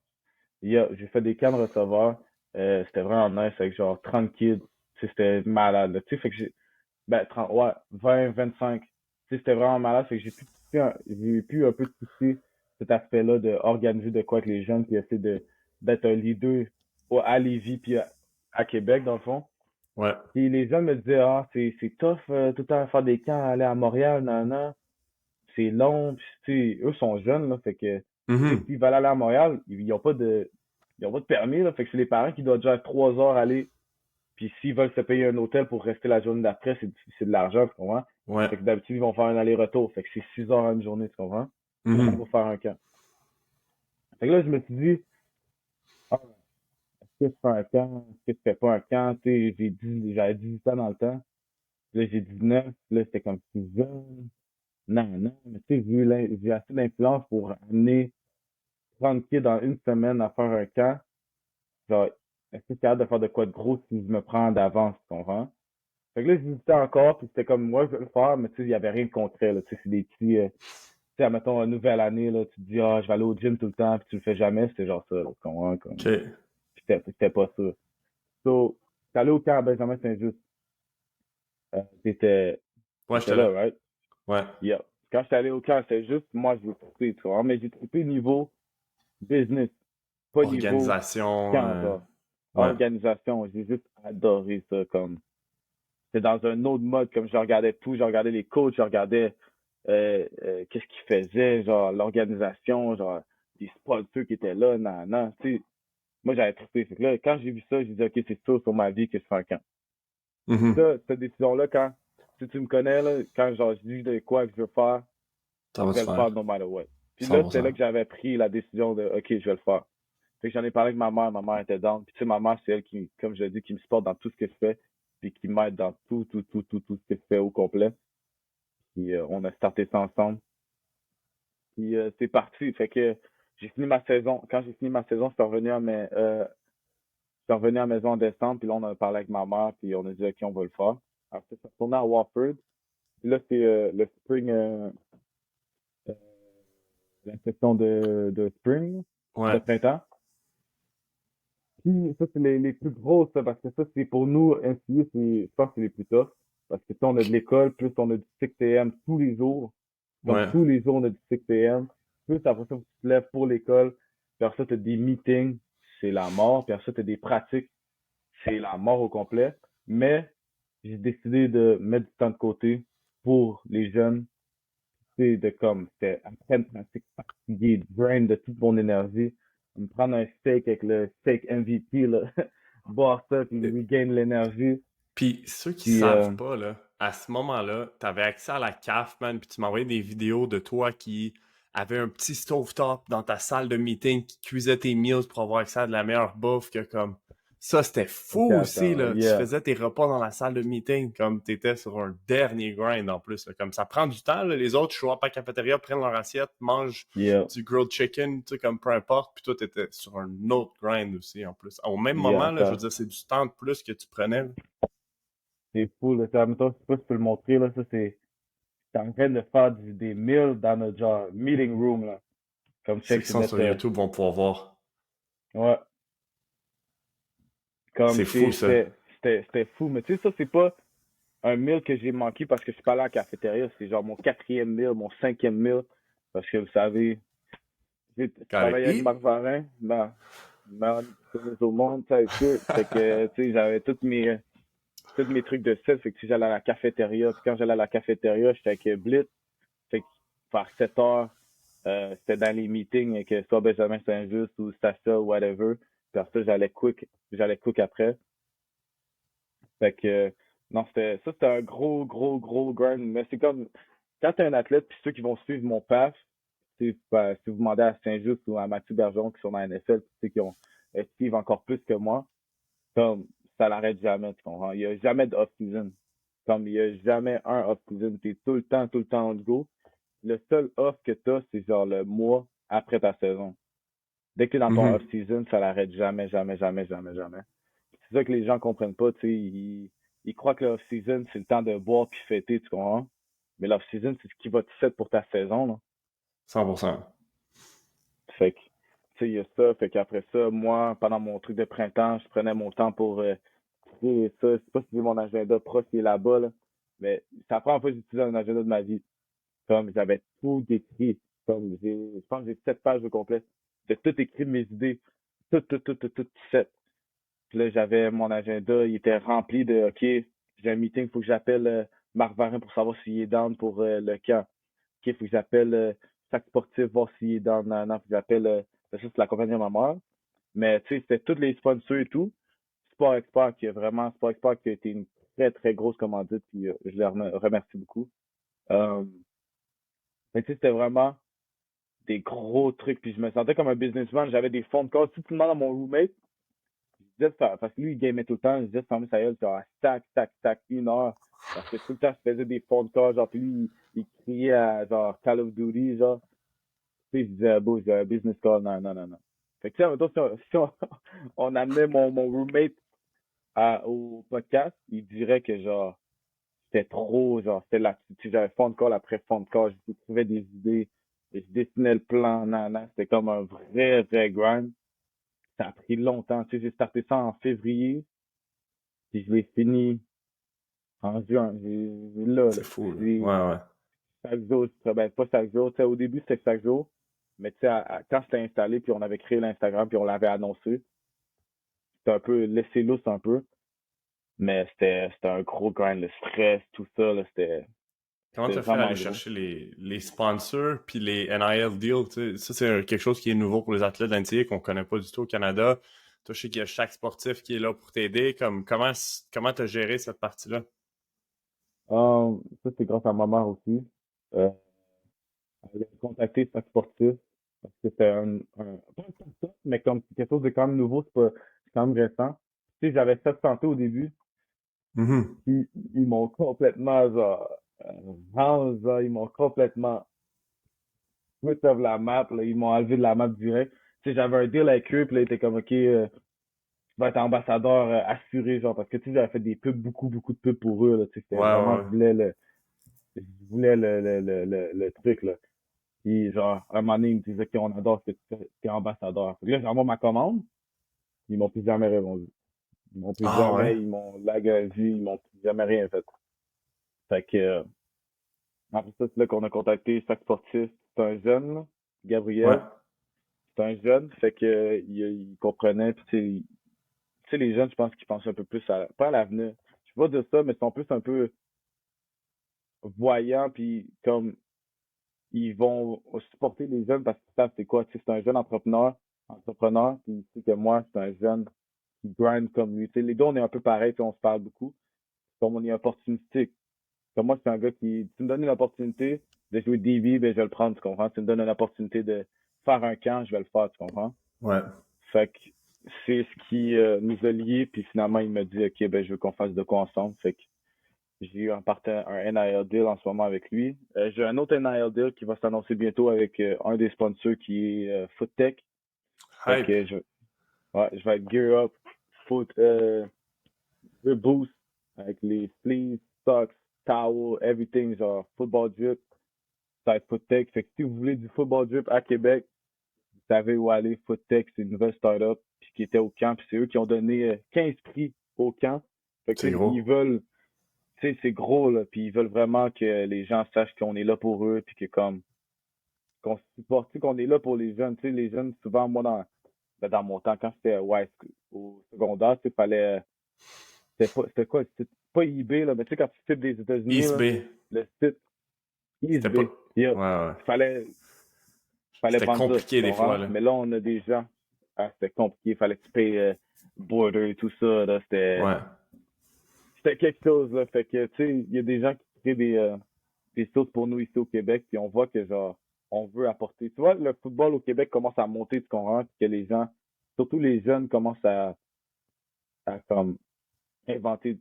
Yeah, j'ai fait des camps de receveurs. C'était vraiment nice avec genre 30 kids. Tu sais, c'était malade, là. Tu sais, fait que ben, 30, ouais, 20, 25. Tu sais, c'était vraiment malade. Fait que j'ai pu un peu toucher cet aspect-là de organiser de quoi avec les jeunes puis essayer d'être un leader à Lévis puis à Québec, dans le fond. Ouais. Puis les jeunes me disaient, ah, c'est tough, tout le temps faire des camps, aller à Montréal, nan, nan. C'est long, puis tu sais, eux sont jeunes, là, fait que, tu sais, Mhm. s'ils veulent aller à Montréal, ils ont pas de permis, là, fait que c'est les parents qui doivent déjà 3 heures aller, puis s'ils veulent se payer un hôtel pour rester la journée d'après, c'est de l'argent, tu comprends? Ouais. Fait que d'habitude, ils vont faire un aller-retour, fait que c'est 6 heures à une journée, tu comprends? Mhm. Pour faire un camp. Fait que là, je me suis dit, ah, est-ce que je fais un camp? Est-ce que je fais pas un camp? Tu sais, j'avais 18 ans dans le temps, puis là, j'ai 19, puis là, c'était comme plus jeune. Non, non, mais tu sais, j'ai assez d'influence pour amener 30 kids dans une semaine à faire un camp. Genre, est-ce que c'est capable de faire de quoi de gros si je me prends d'avance, tu comprends? Fait que là, j'hésitais encore, puis c'était comme, moi, je veux le faire, mais tu sais, il y avait rien de concret, là. Tu sais, c'est des petits, tu sais, admettons, une nouvelle année, là, tu te dis, ah, je vais aller au gym tout le temps, puis tu le fais jamais, c'était genre ça, là, tu comprends? Comme, OK. c'était pas ça. So, t'es allé au camp à Benjamin Saint-Just, t'étais, Ouais, t'étais j'étais là, là. right? Ouais. Yeah. Quand j'étais allé au camp Saint-Just, moi, je l'ai trippé, tu vois, mais j'ai trippé niveau business, pas niveau Organisation. camp, genre. Ouais. Organisation, j'ai juste adoré ça, comme, c'est dans un autre mode, comme je regardais tout, je regardais les coachs, je regardais qu'est-ce qu'ils faisaient, genre l'organisation, genre les sponsors qui étaient là, non, non, tu sais, moi j'avais trippé. Fait que là, quand j'ai vu ça, j'ai dit, ok, c'est sûr sur ma vie que je fais un camp. Puis Mhm. ça, cette décision-là, quand, si tu me connais, là, quand genre, je dis de quoi que je veux faire, Ça je va vais se le faire faire. no matter what. Puis là, c'est là 100%. que j'avais pris la décision de, ok, je vais le faire. Fait que j'en ai parlé avec ma mère était down. Puis tu sais, ma mère, c'est elle qui, comme je l'ai dit, qui me supporte dans tout ce que je fais, puis qui m'aide dans tout ce que je fais au complet. Puis on a starté ça ensemble. Puis c'est parti. Fait que j'ai fini ma saison. Quand j'ai fini ma saison, je suis revenu à la maison en décembre. Puis là, on a parlé avec ma mère. Puis on a dit, OK, on va le faire. Alors, ça retourné à Wofford. Puis là, c'est le spring, euh, la session de spring, de Ouais. printemps. Puis, ça, c'est les plus grosses, ça, parce que ça, c'est pour nous, NCU, je pense que c'est les plus tough. Parce que, tu sais, on a de l'école, plus on a du 6 AM tous les jours. Comme Ouais. tous les jours, on a du 6 AM. Plus après ça, tu te lèves pour l'école. Puis après ça, t'as des meetings, c'est la mort. Puis après ça, t'as des pratiques, c'est la mort au complet. Mais, j'ai décidé de mettre du temps de côté pour les jeunes. C'est de comme, c'était après une pratique fatigué, drain de toute mon énergie. Me prendre un steak avec le steak MVP, là. Boire ça, puis regain l'énergie. Puis ceux qui Puis, savent pas, là, à ce moment-là, tu avais accès à la CAF, man, puis tu m'envoyais des vidéos de toi qui avait un petit stovetop dans ta salle de meeting qui cuisait tes meals pour avoir accès à de la meilleure bouffe que comme ça, c'était ok, fou aussi, attends, là. Tu yeah, faisais tes repas dans la salle de meeting comme t'étais sur un dernier grind en plus, là. Comme ça prend du temps, là. Les autres, show up à la cafétéria, prennent leur assiette, mangent yeah, du grilled chicken, tu sais, comme peu importe, puis toi, t'étais sur un autre grind aussi en plus. Au même yeah, moment, là, je veux attends. dire, c'est du temps de plus que tu prenais, là. C'est fou, là. Ça, mettons, je sais pas si tu peux le montrer, là. Ça, t'es en train de faire des meals dans notre, genre, meeting room, là. Comme Ceux check, qui c'est sont sur notre, YouTube vont pouvoir voir. ouais. Comme, C'est fou, ça. c'était fou. Mais tu sais, ça, c'est pas un meal que j'ai manqué parce que je suis pas allé à la cafétéria. C'est genre mon quatrième meal, mon cinquième meal. Parce que vous savez, je Gotta travaillais avec eat. Marc Varin, dans au monde, ça et tout. Fait que, tu sais, j'avais tous mes trucs de sel. Fait que si j'allais à la cafétéria, puis quand j'allais à la cafétéria, j'étais avec Blitz. Fait que vers 7 heures, c'était dans les meetings avec soit Benjamin Saint-Just ou Stacia ou whatever. Puis après ça, j'allais cook après. Fait que, non, c'était un gros, gros, gros grind. Mais c'est comme, quand t'es un athlète, puis ceux qui vont suivre mon path, si vous demandez à Saint-Just ou à Mathieu Bergeron qui sont dans la NFL, puis ceux qui ont, suivent encore plus que moi, comme, ça l'arrête jamais, tu comprends? Il y a jamais de off-season. Comme, il y a jamais un off-season. T'es tout le temps on the go. Le seul off que t'as, c'est genre le mois après ta saison. Dès que t'es dans ton Mhm. off-season, ça l'arrête jamais, jamais, jamais, jamais, jamais. C'est ça que les gens comprennent pas, tu sais. Ils croient que l'off-season, c'est le temps de boire puis fêter, tu comprends? Mais l'off-season, c'est ce qui va te faire pour ta saison, là. 100%. Fait que, tu sais, il y a ça. Fait qu'après ça, moi, pendant mon truc de printemps, je prenais mon temps pour créer ça. Je sais pas si c'est mon agenda pro qui est là-bas, là. Mais c'est la première fois que j'utilise un agenda de ma vie. Comme j'avais tout écrit. Comme je pense que j'ai 7 pages au complet. J'ai tout écrit de mes idées. Tout set. Puis là, j'avais mon agenda, il était rempli de OK, j'ai un meeting, il faut que j'appelle Marc Varin pour savoir s'il est down pour le camp. OK, il faut que j'appelle Sac Sportif, voir s'il est down. Non, non, faut que j'appelle ça, c'est la compagnie de ma mère. Mais tu sais, c'était tous les sponsors et tout. Sport Expert qui a été une très, très grosse commandite, puis je les remercie beaucoup. Euh, mais tu sais, c'était vraiment des gros trucs, puis je me sentais comme un businessman, j'avais des fonds de call. Si tu demandes à mon roommate, je disais de faire, parce que lui, il gamait tout le temps, je disais de fermer sa gueule, genre, tac, 1 heure. Parce que tout le temps, je faisais des fonds de call, genre, puis lui, il criait à, genre, Call of Duty, genre. Tu sais, je disais, beau, j'ai un business call, non, non, non, non. Fait que, tu sais, en même temps, si on, on amenait mon roommate au podcast, il dirait que, genre, c'était trop, genre, c'était là, tu sais, j'avais fond de call après fond de call, je trouvais des idées, je dessinais le plan, non, non, c'était comme un vrai, vrai grind. Ça a pris longtemps, tu sais, j'ai starté ça en février, puis je l'ai fini en juin. Là, C'est fou, là. j'ai Ouais, ouais. chaque jour, ben, pas chaque jour, tu sais, au début, c'était chaque jour, mais tu sais, quand c'était installé, puis on avait créé l'Instagram, puis on l'avait annoncé, c'était un peu laissé lousse un peu, mais c'était un gros grind, le stress, tout ça, là, Comment c'était t'as fait à aller vraiment gros. chercher les sponsors puis les NIL deals? Tu sais, ça, c'est quelque chose qui est nouveau pour les athlètes de l'NCAA qu'on connaît pas du tout au Canada. Toi, je sais qu'il y a chaque sportif qui est là pour t'aider. Comme, comment t'as géré cette partie-là? Ça, c'est grâce à ma mère aussi. Euh, Elle a contacté chaque sportif parce que c'était pas un concept, mais comme quelque chose de quand même nouveau, c'est quand même récent. Tu sais, j'avais fait santé au début, Mhm. puis ils m'ont complètement, genre, ils m'ont complètement put off la map, là, ils m'ont enlevé de la map direct. Tu sais, j'avais un deal avec eux, puis là, ils étaient comme, OK, tu vas être ambassadeur assuré, genre, parce que, tu sais, j'avais fait des pubs, beaucoup, beaucoup de pubs pour eux, là, tu sais, c'était Ouais, vraiment, ouais, ouais. je voulais le truc, là. Puis, genre, un moment donné, il me disait qu'on adore que tu es ambassadeur. Fait que là, j'envoie ma commande. Ils m'ont plus jamais répondu. Ils m'ont plus Ah ouais? jamais, ils m'ont lagué la vie, ils m'ont plus jamais rien fait. Fait que, après ça, c'est là qu'on a contacté chaque sportif. C'est un jeune, là, Ouais. Gabriel. C'est un jeune, fait que, il comprenait, puis tu sais, les jeunes, je pense qu'ils pensent un peu plus pas à l'avenir. Je sais pas de ça, mais ils sont plus un peu voyants, puis comme, ils vont supporter les jeunes parce qu'ils savent c'est quoi. Tu sais, c'est un jeune entrepreneur, puis il sait que moi, c'est un jeune qui grind comme lui. Tu sais, les deux, on est un peu pareil, puis on se parle beaucoup. Comme on est opportunistique. Comme moi, c'est un gars qui, tu me donnes une opportunité de jouer DB, ben, je vais le prendre, tu comprends? Tu me donnes une opportunité de faire un camp, je vais le faire, tu comprends? Ouais. Fait que c'est ce qui nous a liés, puis finalement, il m'a dit, OK, ben, je veux qu'on fasse de quoi ensemble. Fait que j'ai eu un NIL deal en ce moment avec lui. J'ai un autre NIL deal qui va s'annoncer bientôt avec un des sponsors qui est FootTech. Fait Hype. que ouais, je vais être gear up, foot, le boost avec les sleeves, socks, towels, everything, genre football drip, ça va être FootTech. Fait que si vous voulez du football drip à Québec, vous savez où aller. FootTech, c'est une nouvelle startup puis qui était au camp. Puis c'est eux qui ont donné 15 prix au camp. Fait que C'est tu sais, ils gros. veulent, tu sais, c'est gros là, puis ils veulent vraiment que les gens sachent qu'on est là pour eux, puis que comme qu'on supporte, tu sais, qu'on est là pour les jeunes. Tu sais, les jeunes, souvent, moi dans mon temps, quand j'étais au secondaire, tu sais, c'était quoi? C'était pas eBay, là, mais tu sais, quand tu cites des États-Unis, East là, Bay. le site C'était pas. eBay, yeah, Ouais, ouais. fallait, fallait C'était vendre ça, tu compliqué des fois, comprends? là. Mais là, on a des gens, c'était compliqué, fallait que tu payes Border et tout ça, là, Ouais. c'était quelque chose, là. Fait que, tu sais, il y a des gens qui créent des choses pour nous ici au Québec, puis on voit que, genre, on veut apporter. Tu vois, le football au Québec commence à monter, tu comprends? Puis que les gens, surtout les jeunes, commencent comme,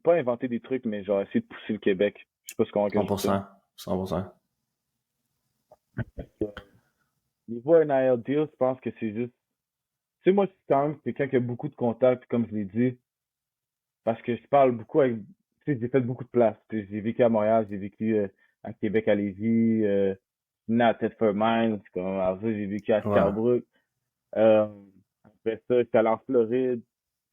pas inventer des trucs, mais genre, essayer de pousser le Québec. Je sais pas ce qu'on que je dis ça. 100%. 100%. Niveau NIL deal, je pense que c'est juste. Tu sais, moi, je suis quand même quelqu'un qui a beaucoup de contacts, comme je l'ai dit, parce que je parle beaucoup avec. Tu sais, j'ai fait beaucoup de places. Tu sais, j'ai vécu à Montréal, j'ai vécu à Québec, à Lévis, né à Thetford Mines, comme après, j'ai vécu à Ouais. Sherbrooke. Euh, après ça, j'étais allé en Floride,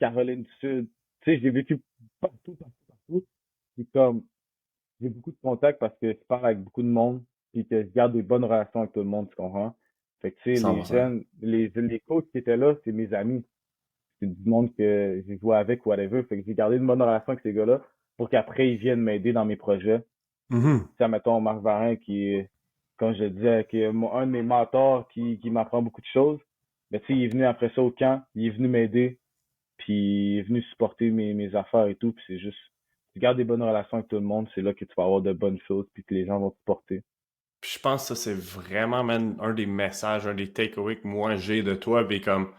Caroline du Sud. Tu sais, j'ai vécu partout, partout, partout. Puis comme, j'ai beaucoup de contacts parce que je parle avec beaucoup de monde, puis que je garde des bonnes relations avec tout le monde, tu comprends? Fait que, tu sais, les 100%. jeunes, les coachs qui étaient là, c'est mes amis. C'est du monde que j'ai joué avec, whatever. Fait que j'ai gardé une bonne relation avec ces gars-là pour qu'après, ils viennent m'aider dans mes projets. Mhm. Tu sais, mettons, Marc Varin, qui est, comme je le disais, qui est un de mes mentors, qui m'apprend beaucoup de choses. Mais tu sais, il est venu après ça au camp, il est venu m'aider, puis il est venu supporter mes affaires et tout, puis c'est juste, tu gardes des bonnes relations avec tout le monde, c'est là que tu vas avoir de bonnes choses, puis que les gens vont te supporter. Puis je pense que ça, c'est vraiment, man, un des messages, un des takeaways que moi j'ai de toi. Puis comme,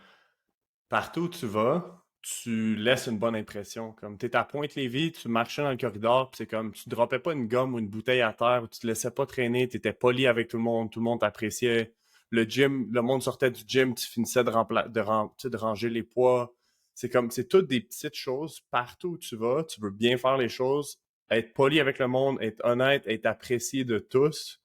partout où tu vas, tu laisses une bonne impression. Comme, t'es à Pointe-Lévis, tu marchais dans le corridor, puis c'est comme, tu droppais pas une gomme ou une bouteille à terre, tu te laissais pas traîner, t'étais poli avec tout le monde t'appréciait. Le gym, le monde sortait du gym, tu finissais tu sais, de ranger les poids. C'est comme, c'est toutes des petites choses. Partout où tu vas, tu veux bien faire les choses, être poli avec le monde, être honnête, être apprécié de tous.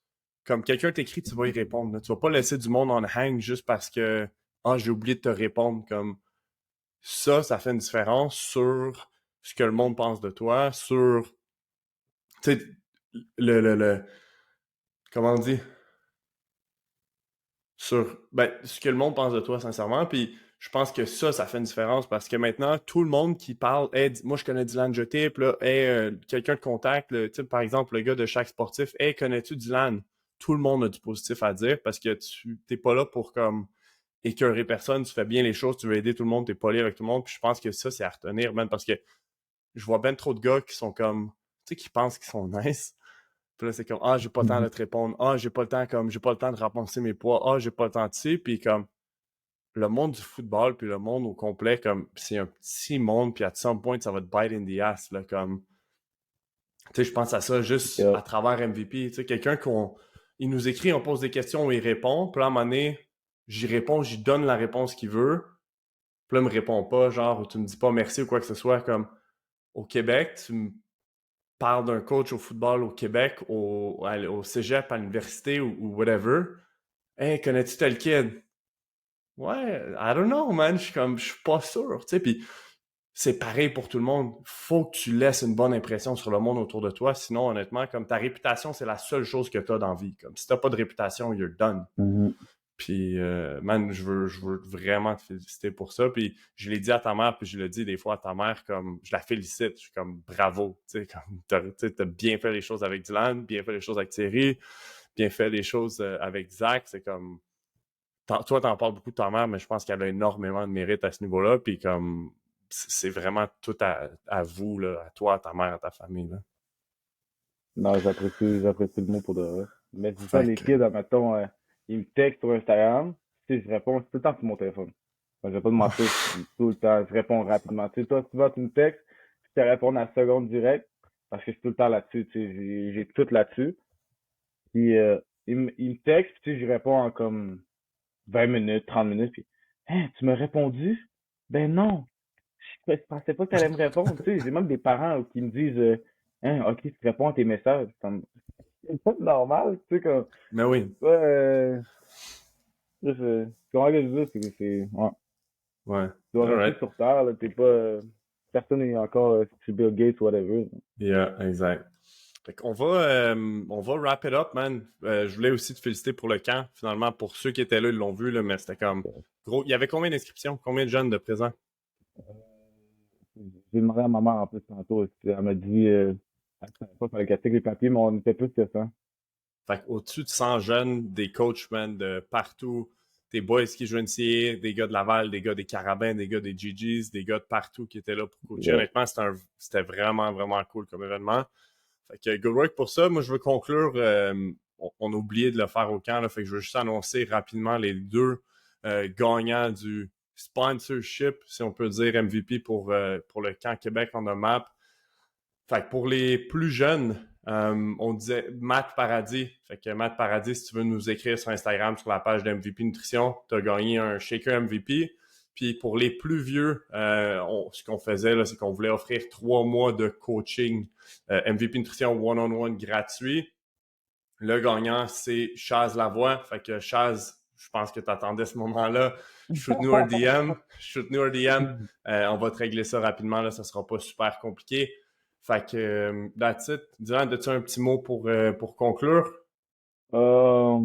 Comme quelqu'un t'écrit, tu vas y répondre. Là. Tu vas pas laisser du monde en hang juste parce que ah, j'ai oublié de te répondre. Comme ça fait une différence sur ce que le monde pense de toi, sur tu sais, le comment on dit, sur ce que le monde pense de toi, sincèrement. Puis je pense que ça fait une différence parce que maintenant, tout le monde qui parle, hey, moi je connais Dylan Jeté, puis là, hey, quelqu'un de contact, là, par exemple, le gars de chaque sportif, hey, connais-tu Dylan? Tout le monde a du positif à dire parce que tu t'es pas là pour comme écœurer personne, tu fais bien les choses, tu veux aider tout le monde, t'es poli avec tout le monde. Puis je pense que ça, c'est à retenir, man, parce que je vois ben trop de gars qui sont comme, tu sais, qui pensent qu'ils sont nice. Puis là, c'est comme, ah, j'ai pas le temps de Mhm. te répondre. Ah, j'ai pas le temps de ramasser mes poids. Ah, j'ai pas le temps de ça. Puis comme, le monde du football, puis le monde au complet, comme, c'est un petit monde, puis à some point, ça va te bite in the ass, là, comme, tu sais, je pense à ça juste Yeah. à travers MVP. Tu sais, quelqu'un il nous écrit, on pose des questions, on y répond. Puis là, à un moment donné, j'y réponds, j'y donne la réponse qu'il veut. Puis là, il me répond pas, genre, ou tu me dis pas merci ou quoi que ce soit, comme, au Québec, tu me parle d'un coach au football au Québec, au cégep, à l'université ou whatever. Hey, connais-tu tel kid? Ouais, I don't know, man. Je suis pas sûr, tu sais. Puis c'est pareil pour tout le monde. Faut que tu laisses une bonne impression sur le monde autour de toi. Sinon, honnêtement, comme ta réputation, c'est la seule chose que tu as dans la vie. Comme si t'as pas de réputation, you're done. Mhm. Puis, man, je veux vraiment te féliciter pour ça. Puis, je l'ai dit à ta mère, puis je le dis des fois à ta mère, comme, je la félicite. Je suis comme, bravo. Tu sais, comme, t'as bien fait les choses avec Dylan, bien fait les choses avec Thierry, bien fait les choses avec Zach. C'est comme, toi, t'en parles beaucoup de ta mère, mais je pense qu'elle a énormément de mérite à ce niveau-là. Puis, comme, c'est vraiment tout à vous, là, à toi, à ta mère, à ta famille, là. Non, j'apprécie le mot pour de vrai. Mais c'est ça, Fait les que, kids, admettons, ils me textent sur Instagram, tu sais, je réponds tout le temps sur mon téléphone. Enfin, je vais pas te mentir, tout le temps, je réponds rapidement. Tu sais, toi, souvent, tu me textes, je te réponds à la seconde directe, parce que je suis tout le temps là-dessus, tu sais, j'ai tout là-dessus. Puis, ils me textent, puis tu sais, je réponds en comme 20 minutes, 30 minutes, puis, hein, tu m'as répondu? Ben non, je pensais pas que tu allais me répondre, tu sais, j'ai même des parents qui me disent, hein, ok, tu réponds à tes messages. C'est pas normal, tu sais, comme, mais oui, ouais, comment que je dis, ouais, ouais. tu dois All rester right. sur Terre, là, t'es pas, personne n'est encore chez Bill Gates, whatever. Yeah, exact. Fait qu'on on va wrap it up, man. Je voulais aussi te féliciter pour le camp. Finalement, pour ceux qui étaient là, ils l'ont vu, là, mais c'était comme gros. Il y avait combien d'inscriptions? Combien de jeunes de présents? J'ai demandé à ma mère en plus tantôt, elle m'a dit, elle savait pas, fallait qu'elle check les papiers, mais on était plus que ça. Fait au-dessus de 100 jeunes, des coachs, man, de partout. Des boys qui jouent NCAA, des gars de Laval, des gars des Carabins, des gars des GGs, des gars de partout qui étaient là pour coacher. Yeah. Honnêtement, c'était vraiment, vraiment cool comme événement. Fait que good work pour ça. Moi, je veux conclure. On a oublié de le faire au camp, là, fait que je veux juste annoncer rapidement les deux gagnants du sponsorship, si on peut dire MVP pour le camp Québec on a map. Fait que pour les plus jeunes, on disait Matt Paradis. Fait que Matt Paradis, si tu veux nous écrire sur Instagram, sur la page d'MVP Nutrition, tu as gagné un shaker MVP. Puis pour les plus vieux, ce qu'on faisait, là, c'est qu'on voulait offrir 3 mois de coaching MVP Nutrition one-on-one gratuit. Le gagnant, c'est Chaz Lavoie. Fait que Chaz, je pense que tu attendais ce moment-là. Shoot-nous un DM. Shoot-nous un DM. On va te régler ça rapidement. Là, ça sera pas super compliqué. Fait que, that's it. Dylan, as-tu un petit mot pour conclure? Euh,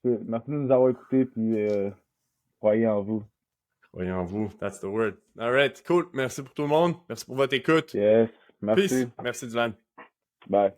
merci de nous avoir écoutés, puis croyez en vous. Voyons vous, that's the word. All right, cool. Merci pour tout le monde. Merci pour votre écoute. Yes, Peace. merci. Merci, Dylan. Bye.